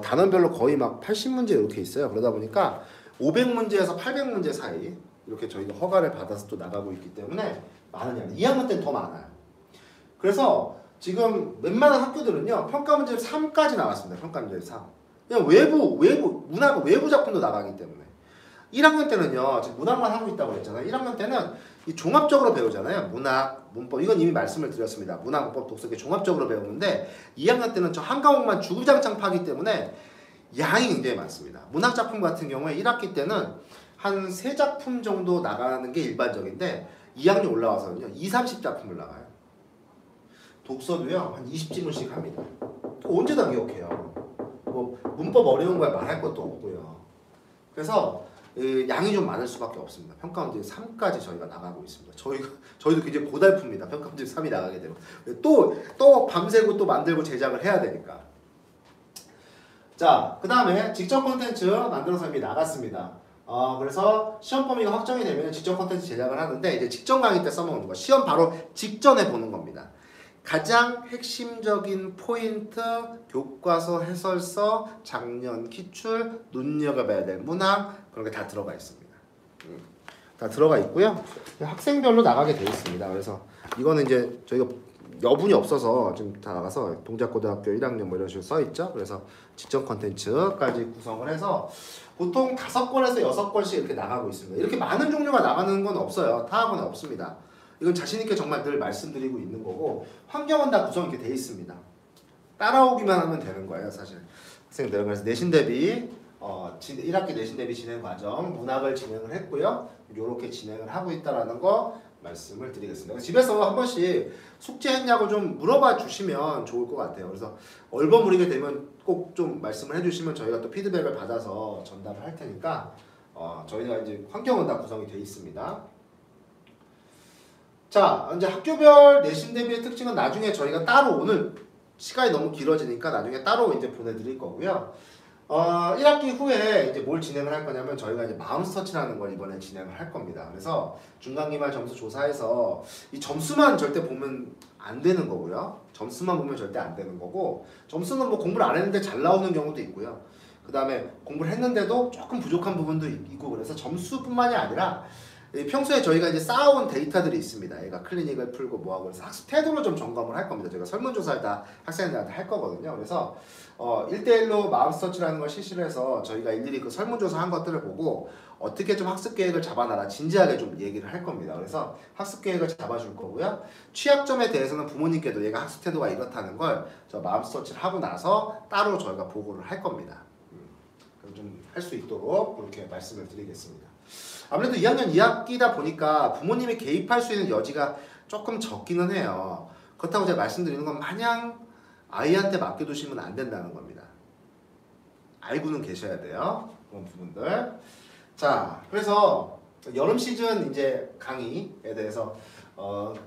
단원별로 거의 막 80문제 이렇게 있어요. 그러다 보니까 500문제에서 800문제 사이 이렇게 저희가 허가를 받아서 또 나가고 있기 때문에 많은 양. 2학년 때는 더 많아요. 그래서 지금 웬만한 학교들은요 평가 문제 3까지 나왔습니다. 평가 문제 3. 그냥 문학 외부 작품도 나가기 때문에 1학년 때는요 지금 문학만 하고 있다고 했잖아요. 1학년 때는 이 종합적으로 배우잖아요. 문학, 문법 이건 이미 말씀을 드렸습니다. 문학, 문법, 독서 이렇게 종합적으로 배우는데 2학년 때는 저 한 과목만 주구장창 파기 때문에 양이 굉장히 많습니다. 문학 작품 같은 경우에 1학기 때는 한 3작품 정도 나가는 게 일반적인데 2학년 올라와서는요 2, 30작품을 나가요. 독서도요 한 20지문씩 합니다. 언제 다 기억해요. 뭐 문법 어려운 거야 말할 것도 없고요. 그래서 양이 좀 많을 수밖에 없습니다. 평가 문제 3까지 저희가 나가고 있습니다. 저희도 굉장히 고달픕니다. 평가 문제 3이 나가게 되면 또 밤새고 또 만들고 제작을 해야 되니까. 자, 그 다음에 직접 콘텐츠 만들어서 이미 나갔습니다. 그래서 시험 범위가 확정이 되면 직접 콘텐츠 제작을 하는데 이제 직전 강의 때 써먹는 거, 시험 바로 직전에 보는 겁니다. 가장 핵심적인 포인트, 교과서, 해설서, 작년 기출, 눈여겨봐야 될 문항 그런 게 다 들어가 있습니다. 다 들어가 있고요. 학생별로 나가게 돼 있습니다. 그래서 이거는 이제 저희가 여분이 없어서 지금 다 나가서 동작고등학교 1학년 뭐 이런 식으로 써 있죠. 그래서 직전 컨텐츠까지 구성을 해서 보통 5권에서 6권씩 이렇게 나가고 있습니다. 이렇게 많은 종류가 나가는 건 없어요. 타 학원에 없습니다. 이건 자신있게 정말 늘 말씀드리고 있는 거고 환경은 다 구성 이렇게 돼 있습니다. 따라오기만 하면 되는 거예요 사실 학생들은. 그래서 내신 대비 1학기 내신 대비 진행 과정 문학을 진행을 했고요. 이렇게 진행을 하고 있다는 거 말씀을 드리겠습니다. 집에서 한 번씩 숙제했냐고 좀 물어봐 주시면 좋을 것 같아요. 그래서 얼버무리게 되면 꼭 좀 말씀을 해주시면 저희가 또 피드백을 받아서 전달을 할 테니까 저희가 이제 환경은 다 구성이 되어 있습니다. 자, 이제 학교별 내신 대비의 특징은 나중에 저희가 따로 오늘 시간이 너무 길어지니까 나중에 따로 이제 보내드릴 거고요. 1학기 후에 이제 뭘 진행을 할 거냐면 저희가 이제 마음스터치라는 걸 이번에 진행을 할 겁니다. 그래서 중간기말 점수 조사해서 이 점수만 절대 보면 안 되는 거고요. 점수만 보면 절대 안 되는 거고 점수는 뭐 공부를 안 했는데 잘 나오는 경우도 있고요. 그 다음에 공부를 했는데도 조금 부족한 부분도 있고 그래서 점수뿐만이 아니라 평소에 저희가 이제 쌓아온 데이터들이 있습니다. 얘가 클리닉을 풀고 뭐하고 그래서 학습 태도를 좀 점검을 할 겁니다. 저희가 설문조사를 다 학생들한테 할 거거든요. 그래서 1대1로 마음스터치라는 걸 실시를 해서 저희가 일일이 그 설문조사 한 것들을 보고 어떻게 좀 학습 계획을 잡아놔라 진지하게 좀 얘기를 할 겁니다. 그래서 학습 계획을 잡아줄 거고요. 취약점에 대해서는 부모님께도 얘가 학습 태도가 이렇다는 걸 저 마음스터치를 하고 나서 따로 저희가 보고를 할 겁니다. 좀 할 수 있도록 그렇게 말씀을 드리겠습니다. 아무래도 2학년 2학기다 보니까 부모님이 개입할 수 있는 여지가 조금 적기는 해요. 그렇다고 제가 말씀드리는 건 마냥 아이한테 맡겨두시면 안 된다는 겁니다. 알고는 계셔야 돼요. 그런 부분들. 자, 그래서 여름 시즌 이제 강의에 대해서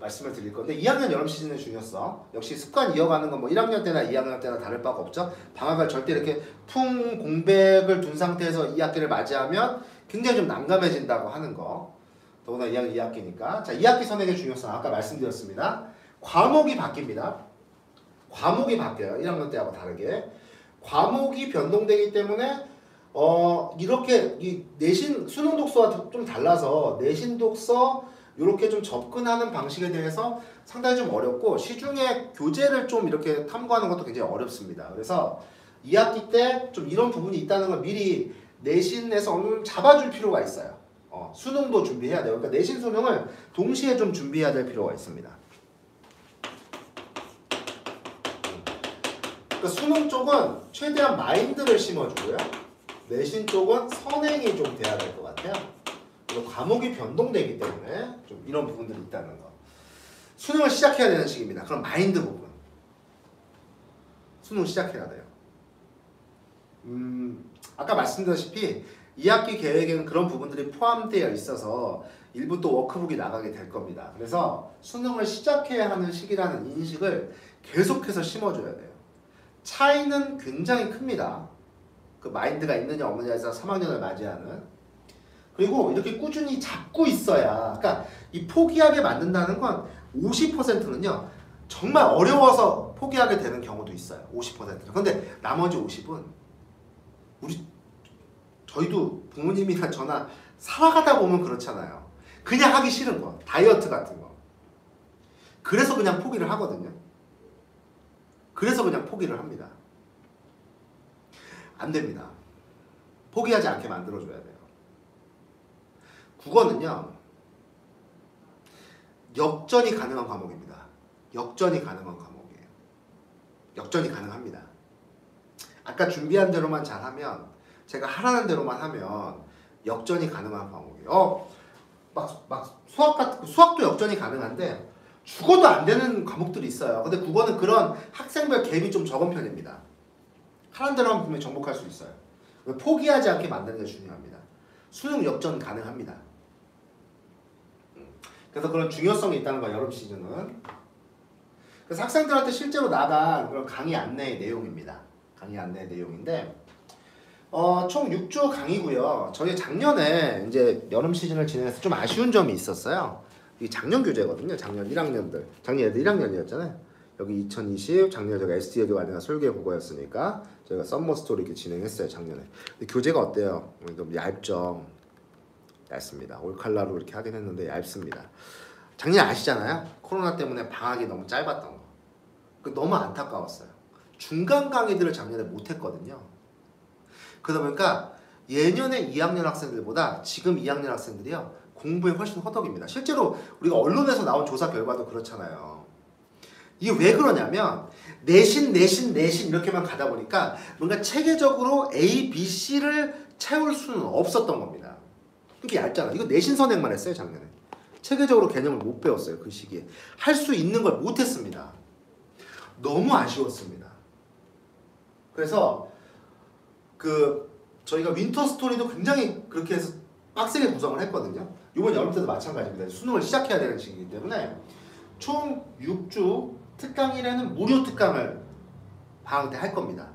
말씀을 드릴 건데 2학년 여름 시즌의 중요성 역시 습관 이어가는 건 뭐 1학년 때나 2학년 때나 다를 바가 없죠. 방학을 절대 이렇게 풍 공백을 둔 상태에서 2학기를 맞이하면 굉장히 좀 난감해진다고 하는 거. 더구나 2학년 2학기니까. 자, 2학기 선행의 중요성 아까 말씀드렸습니다. 과목이 바뀝니다. 과목이 바뀌어요. 1학년 때하고 다르게. 과목이 변동되기 때문에 이렇게 이 내신 수능 독서와 좀 달라서 내신 독서 이렇게 좀 접근하는 방식에 대해서 상당히 좀 어렵고 시중에 교재를 좀 이렇게 탐구하는 것도 굉장히 어렵습니다. 그래서 2학기 때 좀 이런 부분이 있다는 걸 미리 내신에서 어느 정도 잡아줄 필요가 있어요. 수능도 준비해야 돼요. 그러니까 내신 수능을 동시에 좀 준비해야 될 필요가 있습니다. 그러니까 수능 쪽은 최대한 마인드를 심어주고요. 내신 쪽은 선행이 좀 돼야 될 것 같아요. 그리고 과목이 변동되기 때문에 좀 이런 부분들이 있다는 거. 수능을 시작해야 되는 시기입니다. 그럼 마인드 부분. 수능 시작해야 돼요. 아까 말씀드렸다시피 2학기 계획에는 그런 부분들이 포함되어 있어서 일부 또 워크북이 나가게 될 겁니다. 그래서 수능을 시작해야 하는 시기라는 인식을 계속해서 심어줘야 돼요. 차이는 굉장히 큽니다. 그 마인드가 있느냐 없느냐에서 3학년을 맞이하는. 그리고 이렇게 꾸준히 잡고 있어야, 그러니까 이 포기하게 만든다는 건 50%는요 정말 어려워서 포기하게 되는 경우도 있어요. 50%는. 근데 나머지 50은 저희도 부모님이나 저나 살아가다 보면 그렇잖아요. 그냥 하기 싫은 거, 다이어트 같은 거. 그래서 그냥 포기를 하거든요. 그래서 그냥 포기를 합니다. 안 됩니다. 포기하지 않게 만들어줘야 돼요. 국어는요 역전이 가능한 과목입니다. 역전이 가능한 과목이에요. 역전이 가능합니다. 아까 준비한 대로만 잘하면, 제가 하라는 대로만 하면 역전이 가능한 과목이에요. 막 수학도 역전이 가능한데 죽어도 안 되는 과목들이 있어요. 근데 국어는 그런 학생별 갭이 좀 적은 편입니다. 하라는 대로만 분명히 정복할 수 있어요. 포기하지 않게 만드는 게 중요합니다. 수능 역전 가능합니다. 그래서 그런 중요성이 있다는 거예요. 여름 시즌은. 그래서 학생들한테 실제로 나간 그런 강의 안내의 내용입니다. 강의 안내 내용인데 총 6주 강의고요. 저희 작년에 이제 여름 시즌을 진행해서 좀 아쉬운 점이 있었어요. 이게 작년 교재거든요. 작년 1학년들. 작년 애들 1학년이었잖아요. 여기 2020 작년에 저희가 SD 관련한 설계 국어였으니까 저희가 썸머 스토리 이렇게 진행했어요. 작년에. 근데 교재가 어때요? 좀 얇죠. 얇습니다. 올칼라로 이렇게 하긴 했는데 얇습니다. 작년 아시잖아요. 코로나 때문에 방학이 너무 짧았던 거. 너무 안타까웠어요. 중간 강의들을 작년에 못했거든요. 그러다 보니까 예년에 2학년 학생들보다 지금 2학년 학생들이요 공부에 훨씬 허덕입니다. 실제로 우리가 언론에서 나온 조사 결과도 그렇잖아요. 이게 왜 그러냐면 내신 이렇게만 가다 보니까 뭔가 체계적으로 A, B, C를 채울 수는 없었던 겁니다. 이게 얇잖아. 이거 내신 선행만 했어요 작년에. 체계적으로 개념을 못 배웠어요. 그 시기에. 할 수 있는 걸 못했습니다. 너무 아쉬웠습니다. 그래서 저희가 윈터 스토리도 굉장히 그렇게 해서 빡세게 구성을 했거든요. 이번 여름 때도 마찬가지입니다. 수능을 시작해야 되는 시기이기 때문에 총 6주 특강 1회는 무료 특강을 방학 때 할 겁니다.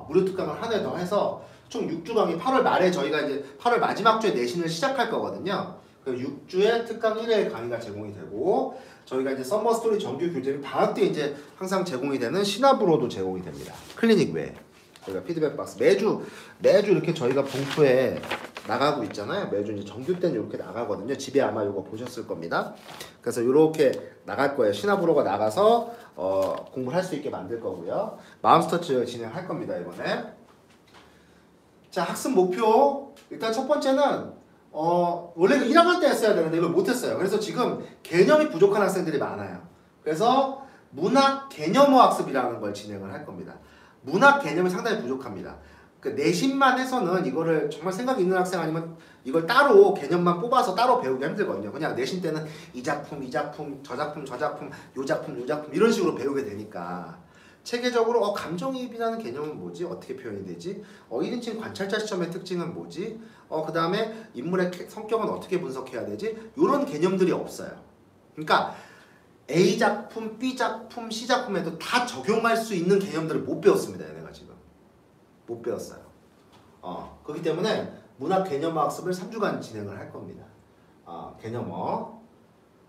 무료 특강을 한 회 더 해서 총 6주 강의 8월 말에 저희가 이제 8월 마지막 주에 내신을 시작할 거거든요. 그 6주에 특강 1회 강의가 제공이 되고 저희가 이제 썸머 스토리 정규 교재는 방학 때 이제 항상 제공이 되는 시나브로도 제공이 됩니다. 클리닉 외에. 저희가 피드백 박스 매주 이렇게 저희가 봉투에 나가고 있잖아요. 매주 이제 정규 때는 이렇게 나가거든요. 집에 아마 이거 보셨을 겁니다. 그래서 이렇게 나갈 거예요. 시나브로가 나가서 공부를 할 수 있게 만들 거고요. 마음스터치 진행할 겁니다. 이번에. 자, 학습 목표. 일단 첫 번째는 원래 1학년 때 했어야 되는데 이걸 못했어요. 그래서 지금 개념이 부족한 학생들이 많아요. 그래서 문학 개념어 학습이라는 걸 진행을 할 겁니다. 문학 개념이 상당히 부족합니다. 그 내신만 해서는 이거를 정말 생각 있는 학생 아니면 이걸 따로 개념만 뽑아서 따로 배우기 힘들거든요. 그냥 내신 때는 이 작품, 저 작품, 요 작품 이런 식으로 배우게 되니까 체계적으로 감정이입이라는 개념은 뭐지? 어떻게 표현이 되지? 1인칭 관찰자 시점의 특징은 뭐지? 그 다음에 인물의 성격은 어떻게 분석해야 되지? 이런 개념들이 없어요. 그러니까 A 작품, B 작품, C 작품에도 다 적용할 수 있는 개념들을 못 배웠습니다. 얘네가 지금. 못 배웠어요. 그렇기 때문에 문학 개념어 학습을 3주간 진행을 할 겁니다. 개념어.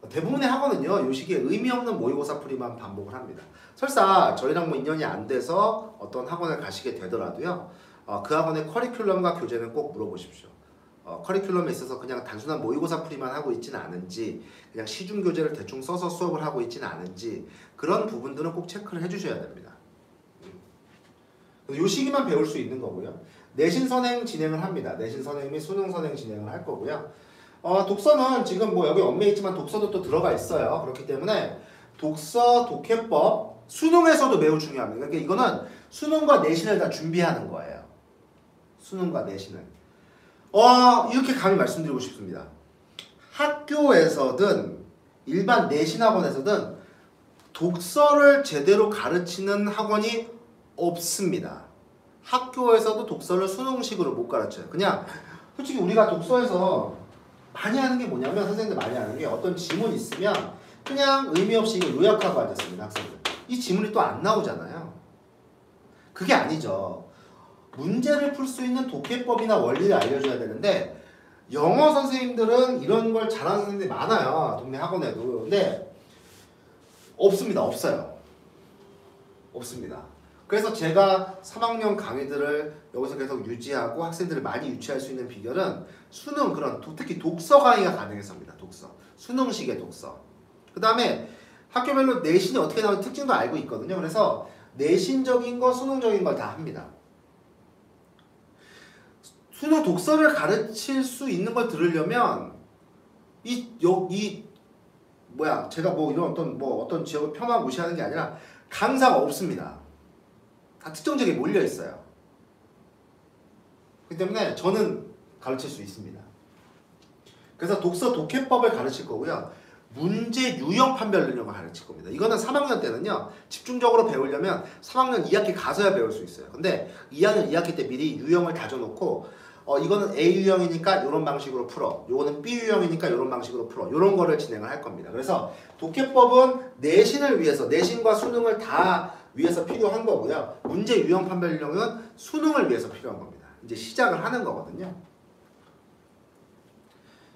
대부분의 학원은요, 이 시기에 의미 없는 모의고사 풀이만 반복을 합니다. 설사 저희랑 뭐 인연이 안 돼서 어떤 학원을 가시게 되더라도요, 그 학원의 커리큘럼과 교재는 꼭 물어보십시오. 커리큘럼에 있어서 그냥 단순한 모의고사 풀이만 하고 있지는 않은지, 그냥 시중 교재를 대충 써서 수업을 하고 있지는 않은지, 그런 부분들은 꼭 체크를 해주셔야 됩니다. 이 시기만 배울 수 있는 거고요. 내신 선행 진행을 합니다. 내신 선행 및 수능 선행 진행을 할 거고요. 독서는 지금 뭐 여기 엄매에 있지만 독서도 또 들어가 있어요. 그렇기 때문에 독서, 독해법, 수능에서도 매우 중요합니다. 그러니까 이거는 수능과 내신을 다 준비하는 거예요. 수능과 내신을. 이렇게 감히 말씀드리고 싶습니다. 학교에서든 일반 내신 학원에서든 독서를 제대로 가르치는 학원이 없습니다. 학교에서도 독서를 수능식으로 못 가르쳐요. 그냥 솔직히 우리가 독서에서 많이 하는 게 뭐냐면 선생님들 많이 하는 게 어떤 지문 있으면 그냥 의미 없이 이거 요약하고 앉았습니다. 학생들. 이 지문이 또 안 나오잖아요. 그게 아니죠. 문제를 풀 수 있는 독해법이나 원리를 알려줘야 되는데 영어 선생님들은 이런 걸 잘하는 선생님들이 많아요. 동네 학원에도. 근데 없습니다. 없어요. 없습니다. 그래서 제가 3학년 강의들을 여기서 계속 유지하고 학생들을 많이 유치할 수 있는 비결은 수능 특히 독서 강의가 가능해서입니다. 독서. 수능식의 독서. 그 다음에 학교별로 내신이 어떻게 나오는 특징도 알고 있거든요. 그래서 내신적인 거, 수능적인 걸 다 합니다. 수능 독서를 가르칠 수 있는 걸 들으려면 제가 뭐 이런 어떤 지역을 폄하 무시하는 게 아니라 강사가 없습니다. 다 특정 지역에 몰려 있어요. 그렇기 때문에 저는 가르칠 수 있습니다. 그래서 독서 독해법을 가르칠 거고요. 문제 유형 판별 능력을 가르칠 겁니다. 이거는 3학년 때는요. 집중적으로 배우려면 3학년 2학기 가서야 배울 수 있어요. 근데 2학년 2학기 때 미리 유형을 다져놓고 이거는 A 유형이니까 이런 방식으로 풀어. 요거는 B 유형이니까 이런 방식으로 풀어. 이런 거를 진행을 할 겁니다. 그래서 독해법은 내신을 위해서, 내신과 수능을 다 위해서 필요한 거고요. 문제 유형 판별 능력은 수능을 위해서 필요한 겁니다. 이제 시작을 하는 거거든요.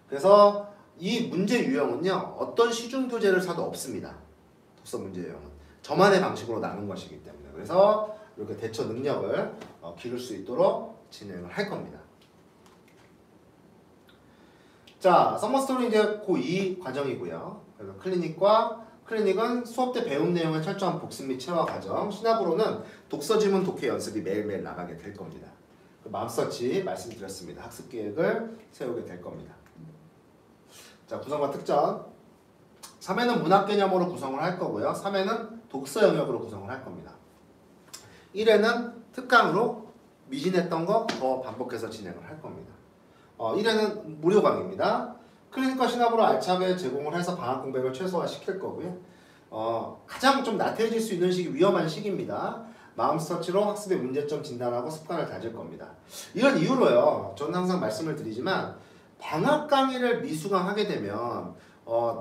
그래서 이 문제 유형은요. 어떤 시중 교재를 사도 없습니다. 독서 문제 유형은. 저만의 방식으로 나눈 것이기 때문에. 그래서 이렇게 대처 능력을 기를 수 있도록 진행을 할 겁니다. 자, 서머스토리 이제 고2 과정이고요. 그래서 클리닉은 수업 때 배운 내용의 철저한 복습 및 체화 과정, 시나브로는 독서 지문 독해 연습이 매일매일 나가게 될 겁니다. 마음서치 말씀드렸습니다. 학습 계획을 세우게 될 겁니다. 자, 구성과 특전. 3회는 문학 개념으로 구성을 할 거고요. 3회는 독서 영역으로 구성을 할 겁니다. 1회는 특강으로 미진했던 거 더 반복해서 진행을 할 겁니다. 1회는 무료 강의입니다. 클리니컬 시나브로 알차게 제공을 해서 방학 공백을 최소화시킬 거고요. 가장 좀 나태해질 수 있는 시기, 위험한 시기입니다. 마음 스터치로 학습의 문제점 진단하고 습관을 다질 겁니다. 이런 이유로요. 저는 항상 말씀을 드리지만 방학 강의를 미수강하게 되면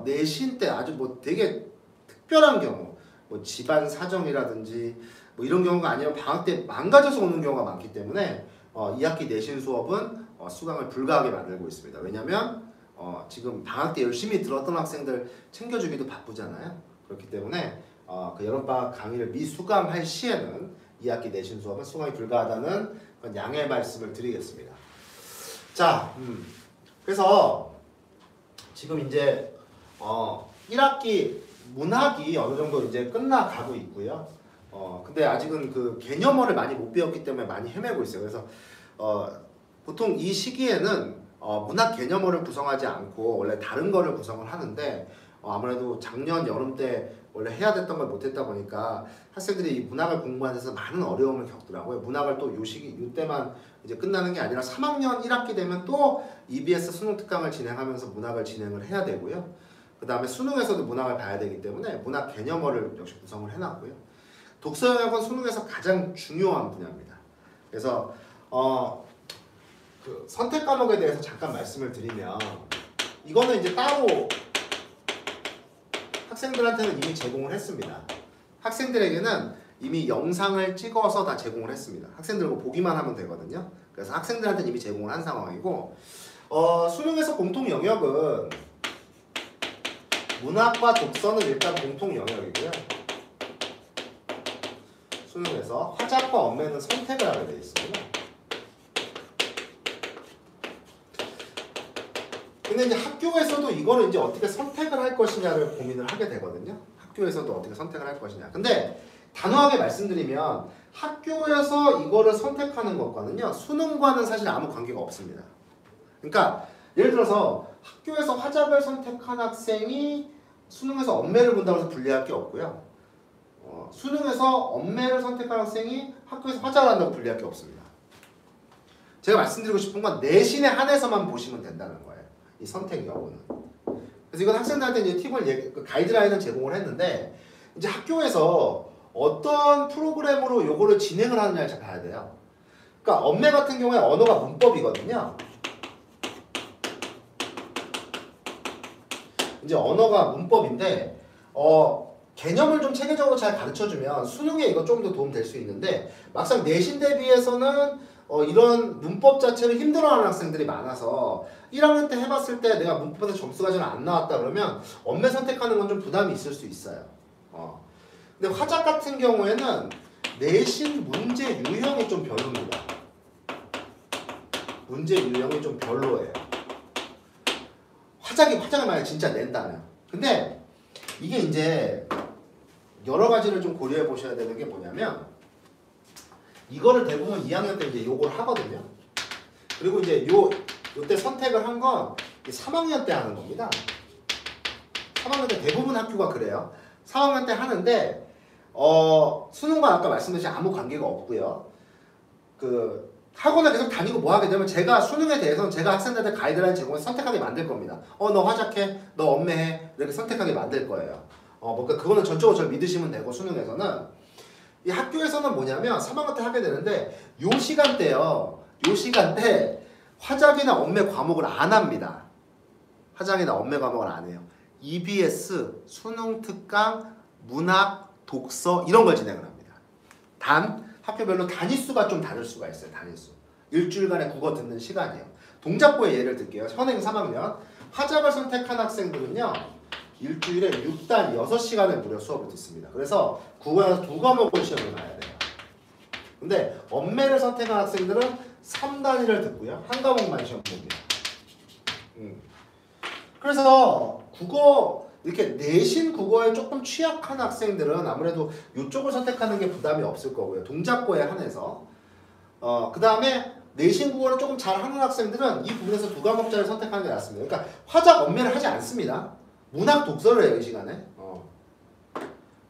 내신 때 아주 뭐 되게 특별한 경우, 뭐 집안 사정이라든지 뭐 이런 경우가 아니라 방학 때 망가져서 오는 경우가 많기 때문에 2학기 내신 수업은 수강을 불가하게 만들고 있습니다. 왜냐면 지금 방학 때 열심히 들었던 학생들 챙겨주기도 바쁘잖아요. 그렇기 때문에 그 여름방학 강의를 미수강할 시에는 2학기 내신 수업은 수강이 불가하다는 그런 양해 말씀을 드리겠습니다. 자, 그래서 지금 이제 1학기 문학이 어느 정도 이제 끝나가고 있고요. 근데 아직은 그 개념어를 많이 못 배웠기 때문에 많이 헤매고 있어요. 그래서 보통 이 시기에는 문학 개념어를 구성하지 않고 원래 다른 거를 구성을 하는데 아무래도 작년 여름 때 원래 해야 됐던 걸 못했다 보니까 학생들이 이 문학을 공부하는 데서 많은 어려움을 겪더라고요. 문학을 또 요 시기, 요때만 이제 끝나는 게 아니라 3학년 1학기 되면 또 EBS 수능 특강을 진행하면서 문학을 진행을 해야 되고요. 그 다음에 수능에서도 문학을 봐야 되기 때문에 문학 개념어를 역시 구성을 해놨고요. 독서 영역은 수능에서 가장 중요한 분야입니다. 그래서 그 선택 과목에 대해서 잠깐 말씀을 드리면 이거는 이제 따로 학생들한테는 이미 제공을 했습니다. 학생들에게는 이미 영상을 찍어서 다 제공을 했습니다. 학생들 뭐 보기만 하면 되거든요. 그래서 학생들한테는 이미 제공을 한 상황이고 수능에서 공통 영역은 문학과 독서는 일단 공통 영역이고요. 수능에서 화작과 언매는 선택을 하게 되어 있습니다. 근데 이제 학교에서도 이거를 이제 어떻게 선택을 할 것이냐를 고민을 하게 되거든요. 학교에서도 어떻게 선택을 할 것이냐. 근데 단호하게 말씀드리면 학교에서 이거를 선택하는 것과는요, 수능과는 사실 아무 관계가 없습니다. 그러니까 예를 들어서 학교에서 화작을 선택한 학생이 수능에서 언매를 본다고 해서 불리할 게 없고요. 수능에서 언매를 선택한 학생이 학교에서 화작을 한다고 불리할 게 없습니다. 제가 말씀드리고 싶은 건 내신에 한해서만 보시면 된다는 거예요. 이 선택 여부는. 그래서 이건 학생들한테 이제 팁을 가이드라인을 제공을 했는데 이제 학교에서 어떤 프로그램으로 요거를 진행을 하느냐를 잘 봐야 돼요. 그러니까 언매 같은 경우에 언어가 문법이거든요. 이제 언어가 문법인데 개념을 좀 체계적으로 잘 가르쳐주면 수능에 이거 좀 더 도움 될 수 있는데 막상 내신 대비해서는 이런 문법 자체를 힘들어하는 학생들이 많아서 1학년 때 해봤을 때 내가 문법에서 점수가 잘 안 나왔다 그러면 언매 선택하는 건 좀 부담이 있을 수 있어요. 근데 화작 같은 경우에는 내신 문제 유형이 좀 별로입니다. 문제 유형이 좀 별로예요. 화작을 만약에 진짜 낸다면. 근데 이게 이제 여러 가지를 좀 고려해 보셔야 되는 게 뭐냐면 이거를 대부분 2학년 때 이제 요걸 하거든요. 그리고 이제 요때 선택을 한 건 3학년 때 하는 겁니다. 3학년 때 대부분 학교가 그래요. 3학년 때 하는데 수능과 아까 말씀드린 아무 관계가 없고요. 그 학원을 계속 다니고 뭐 하게 되면 제가 수능에 대해서는 제가 학생들한테 가이드라인 제공해서 선택하게 만들 겁니다. 너 화작해, 너 언매해 이렇게 선택하게 만들 거예요. 그러니까 그거는 전적으로 저를 믿으시면 되고 수능에서는 이 학교에서는 뭐냐면 3학년 때 하게 되는데 요 시간대요. 요 시간대 화작이나 언매 과목을 안 합니다. 화작이나 언매 과목을 안 해요. EBS, 수능 특강, 문학, 독서 이런 걸 진행을 합니다. 단 학교별로 단위수가 좀 다를 수가 있어요. 단위수. 일주일간의 국어 듣는 시간이에요. 동작구의 예를 들게요. 현행 3학년 화작을 선택한 학생들은요. 일주일에 6단 6시간을 무려 수업을 듣습니다. 그래서 국어에서 2과목을 시험을 봐야 돼요. 근데 언매를 선택한 학생들은 3단위를 듣고요. 한 과목만 시험 봅니다. 그래서 국어 이렇게 내신 국어에 조금 취약한 학생들은 아무래도 이쪽을 선택하는 게 부담이 없을 거고요. 동작구에 한해서. 그 다음에 내신 국어를 조금 잘하는 학생들은 이 부분에서 2과목짜리를 선택하는 게 낫습니다. 그러니까 화작 언매를 하지 않습니다. 문학 독서를 해요, 이 시간에.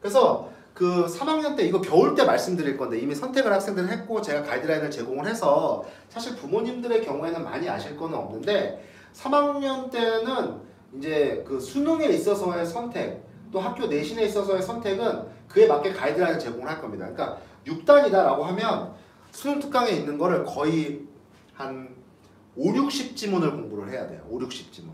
그래서 그 3학년 때 이거 겨울 때 말씀드릴 건데 이미 선택을 학생들은 했고 제가 가이드라인을 제공을 해서 사실 부모님들의 경우에는 많이 아실 거는 없는데 3학년 때는 이제 그 수능에 있어서의 선택, 또 학교 내신에 있어서의 선택은 그에 맞게 가이드라인을 제공을 할 겁니다. 그러니까 6단이다라고 하면 수능 특강에 있는 거를 거의 한 5, 60지문을 공부를 해야 돼요. 5, 60지문.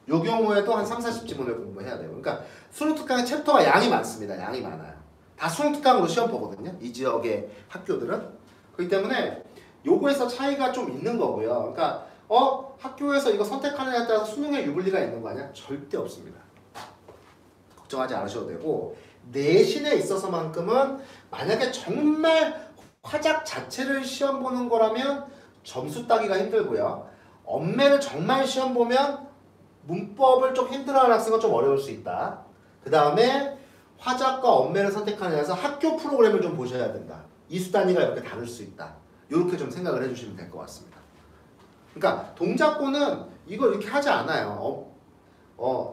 요 경우에도 한 3, 40지문을 공부해야 돼요. 그러니까 수능 특강의 챕터가 양이 많습니다. 양이 많아요. 다 수능 특강으로 시험 보거든요. 이 지역의 학교들은. 그렇기 때문에 요거에서 차이가 좀 있는 거고요. 그러니까 학교에서 이거 선택하는 데 따라서 수능에 유불리가 있는 거 아니야? 절대 없습니다. 걱정하지 않으셔도 되고 내신에 있어서만큼은 만약에 정말 화작 자체를 시험 보는 거라면 점수 따기가 힘들고요. 엄매를 정말 시험 보면 문법을 좀 힘들어하는 학생은 좀 어려울 수 있다. 그 다음에 화작과 엄매를 선택하는 데서 학교 프로그램을 좀 보셔야 된다. 이수 단위가 이렇게 다를 수 있다. 이렇게 좀 생각을 해주시면 될 것 같습니다. 그러니까 동작고는 이걸 이렇게 하지 않아요.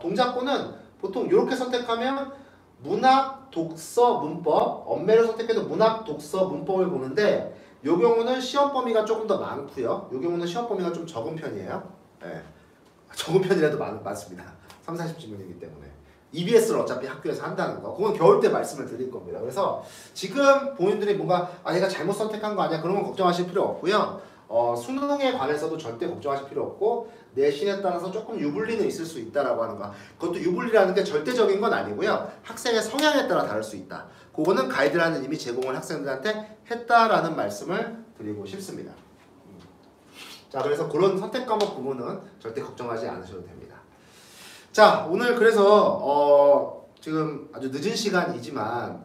동작고는 보통 이렇게 선택하면 문학, 독서, 문법, 엄매를 선택해도 문학, 독서, 문법을 보는데 이 경우는 시험 범위가 조금 더 많고요. 이 경우는 시험 범위가 좀 적은 편이에요. 네. 적은 편이라도 많습니다. 3, 40지문이기 때문에. EBS를 어차피 학교에서 한다는 거. 그건 겨울 때 말씀을 드릴 겁니다. 그래서 지금 본인들이 뭔가 얘가 잘못 선택한 거 아니야? 그런 건 걱정하실 필요 없고요. 수능에 관해서도 절대 걱정하실 필요 없고 내신에 따라서 조금 유불리는 있을 수 있다라고 하는 거. 그것도 유불리라는 게 절대적인 건 아니고요. 학생의 성향에 따라 다를 수 있다. 그거는 가이드라인을 이미 제공을 학생들한테 했다라는 말씀을 드리고 싶습니다. 자, 그래서 그런 선택 과목 부분은 절대 걱정하지 않으셔도 됩니다. 자, 오늘 그래서 지금 아주 늦은 시간이지만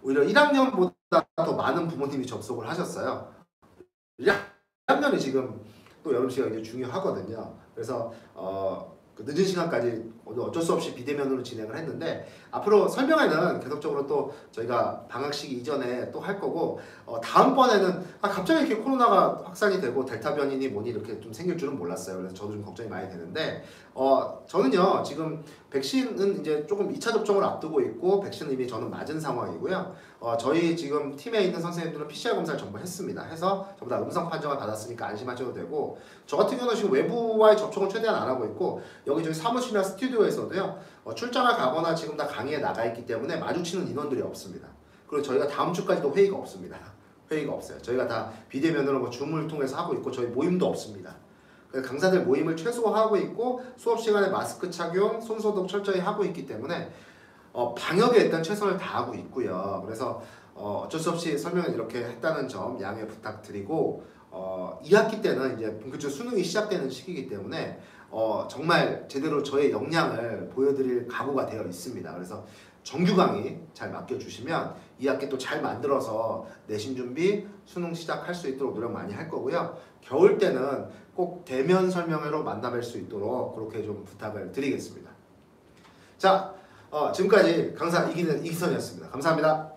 오히려 1학년보다 더 많은 부모님이 접속을 하셨어요. 1학년이 지금 또 여름 시간이 굉장히 중요하거든요. 그래서 그 늦은 시간까지 어쩔 수 없이 비대면으로 진행을 했는데 앞으로 설명회는 계속적으로 또 저희가 방학 시기 이전에 또 할 거고 다음번에는 갑자기 이렇게 코로나가 확산이 되고 델타 변이니 뭐니 이렇게 좀 생길 줄은 몰랐어요. 그래서 저도 좀 걱정이 많이 되는데 저는요 지금 백신은 이제 조금 2차 접종을 앞두고 있고 백신은 이미 저는 맞은 상황이고요. 저희 지금 팀에 있는 선생님들은 PCR 검사를 전부 했습니다. 해서 전부 다 음성 판정을 받았으니까 안심하셔도 되고 저 같은 경우는 지금 외부와의 접촉은 최대한 안 하고 있고 여기저기 사무실이나 스튜디오에서도요 출장을 가거나 지금 다 강의에 나가 있기 때문에 마주치는 인원들이 없습니다. 그리고 저희가 다음 주까지도 회의가 없습니다. 회의가 없어요. 저희가 다 비대면으로 뭐 줌을 통해서 하고 있고 저희 모임도 없습니다. 그래서 강사들 모임을 최소화하고 있고 수업 시간에 마스크 착용, 손소독 철저히 하고 있기 때문에 방역에 일단 최선을 다하고 있고요. 그래서 어쩔 수 없이 설명을 이렇게 했다는 점 양해 부탁드리고 2학기 때는 이제 본격적으로 수능이 시작되는 시기이기 때문에 정말 제대로 저의 역량을 보여드릴 각오가 되어 있습니다. 그래서 정규 강의 잘 맡겨주시면 2학기 또 잘 만들어서 내신 준비, 수능 시작할 수 있도록 노력 많이 할 거고요. 겨울 때는 꼭 대면 설명회로 만나뵐 수 있도록 그렇게 좀 부탁을 드리겠습니다. 자, 지금까지 강사 이기선이었습니다. 감사합니다.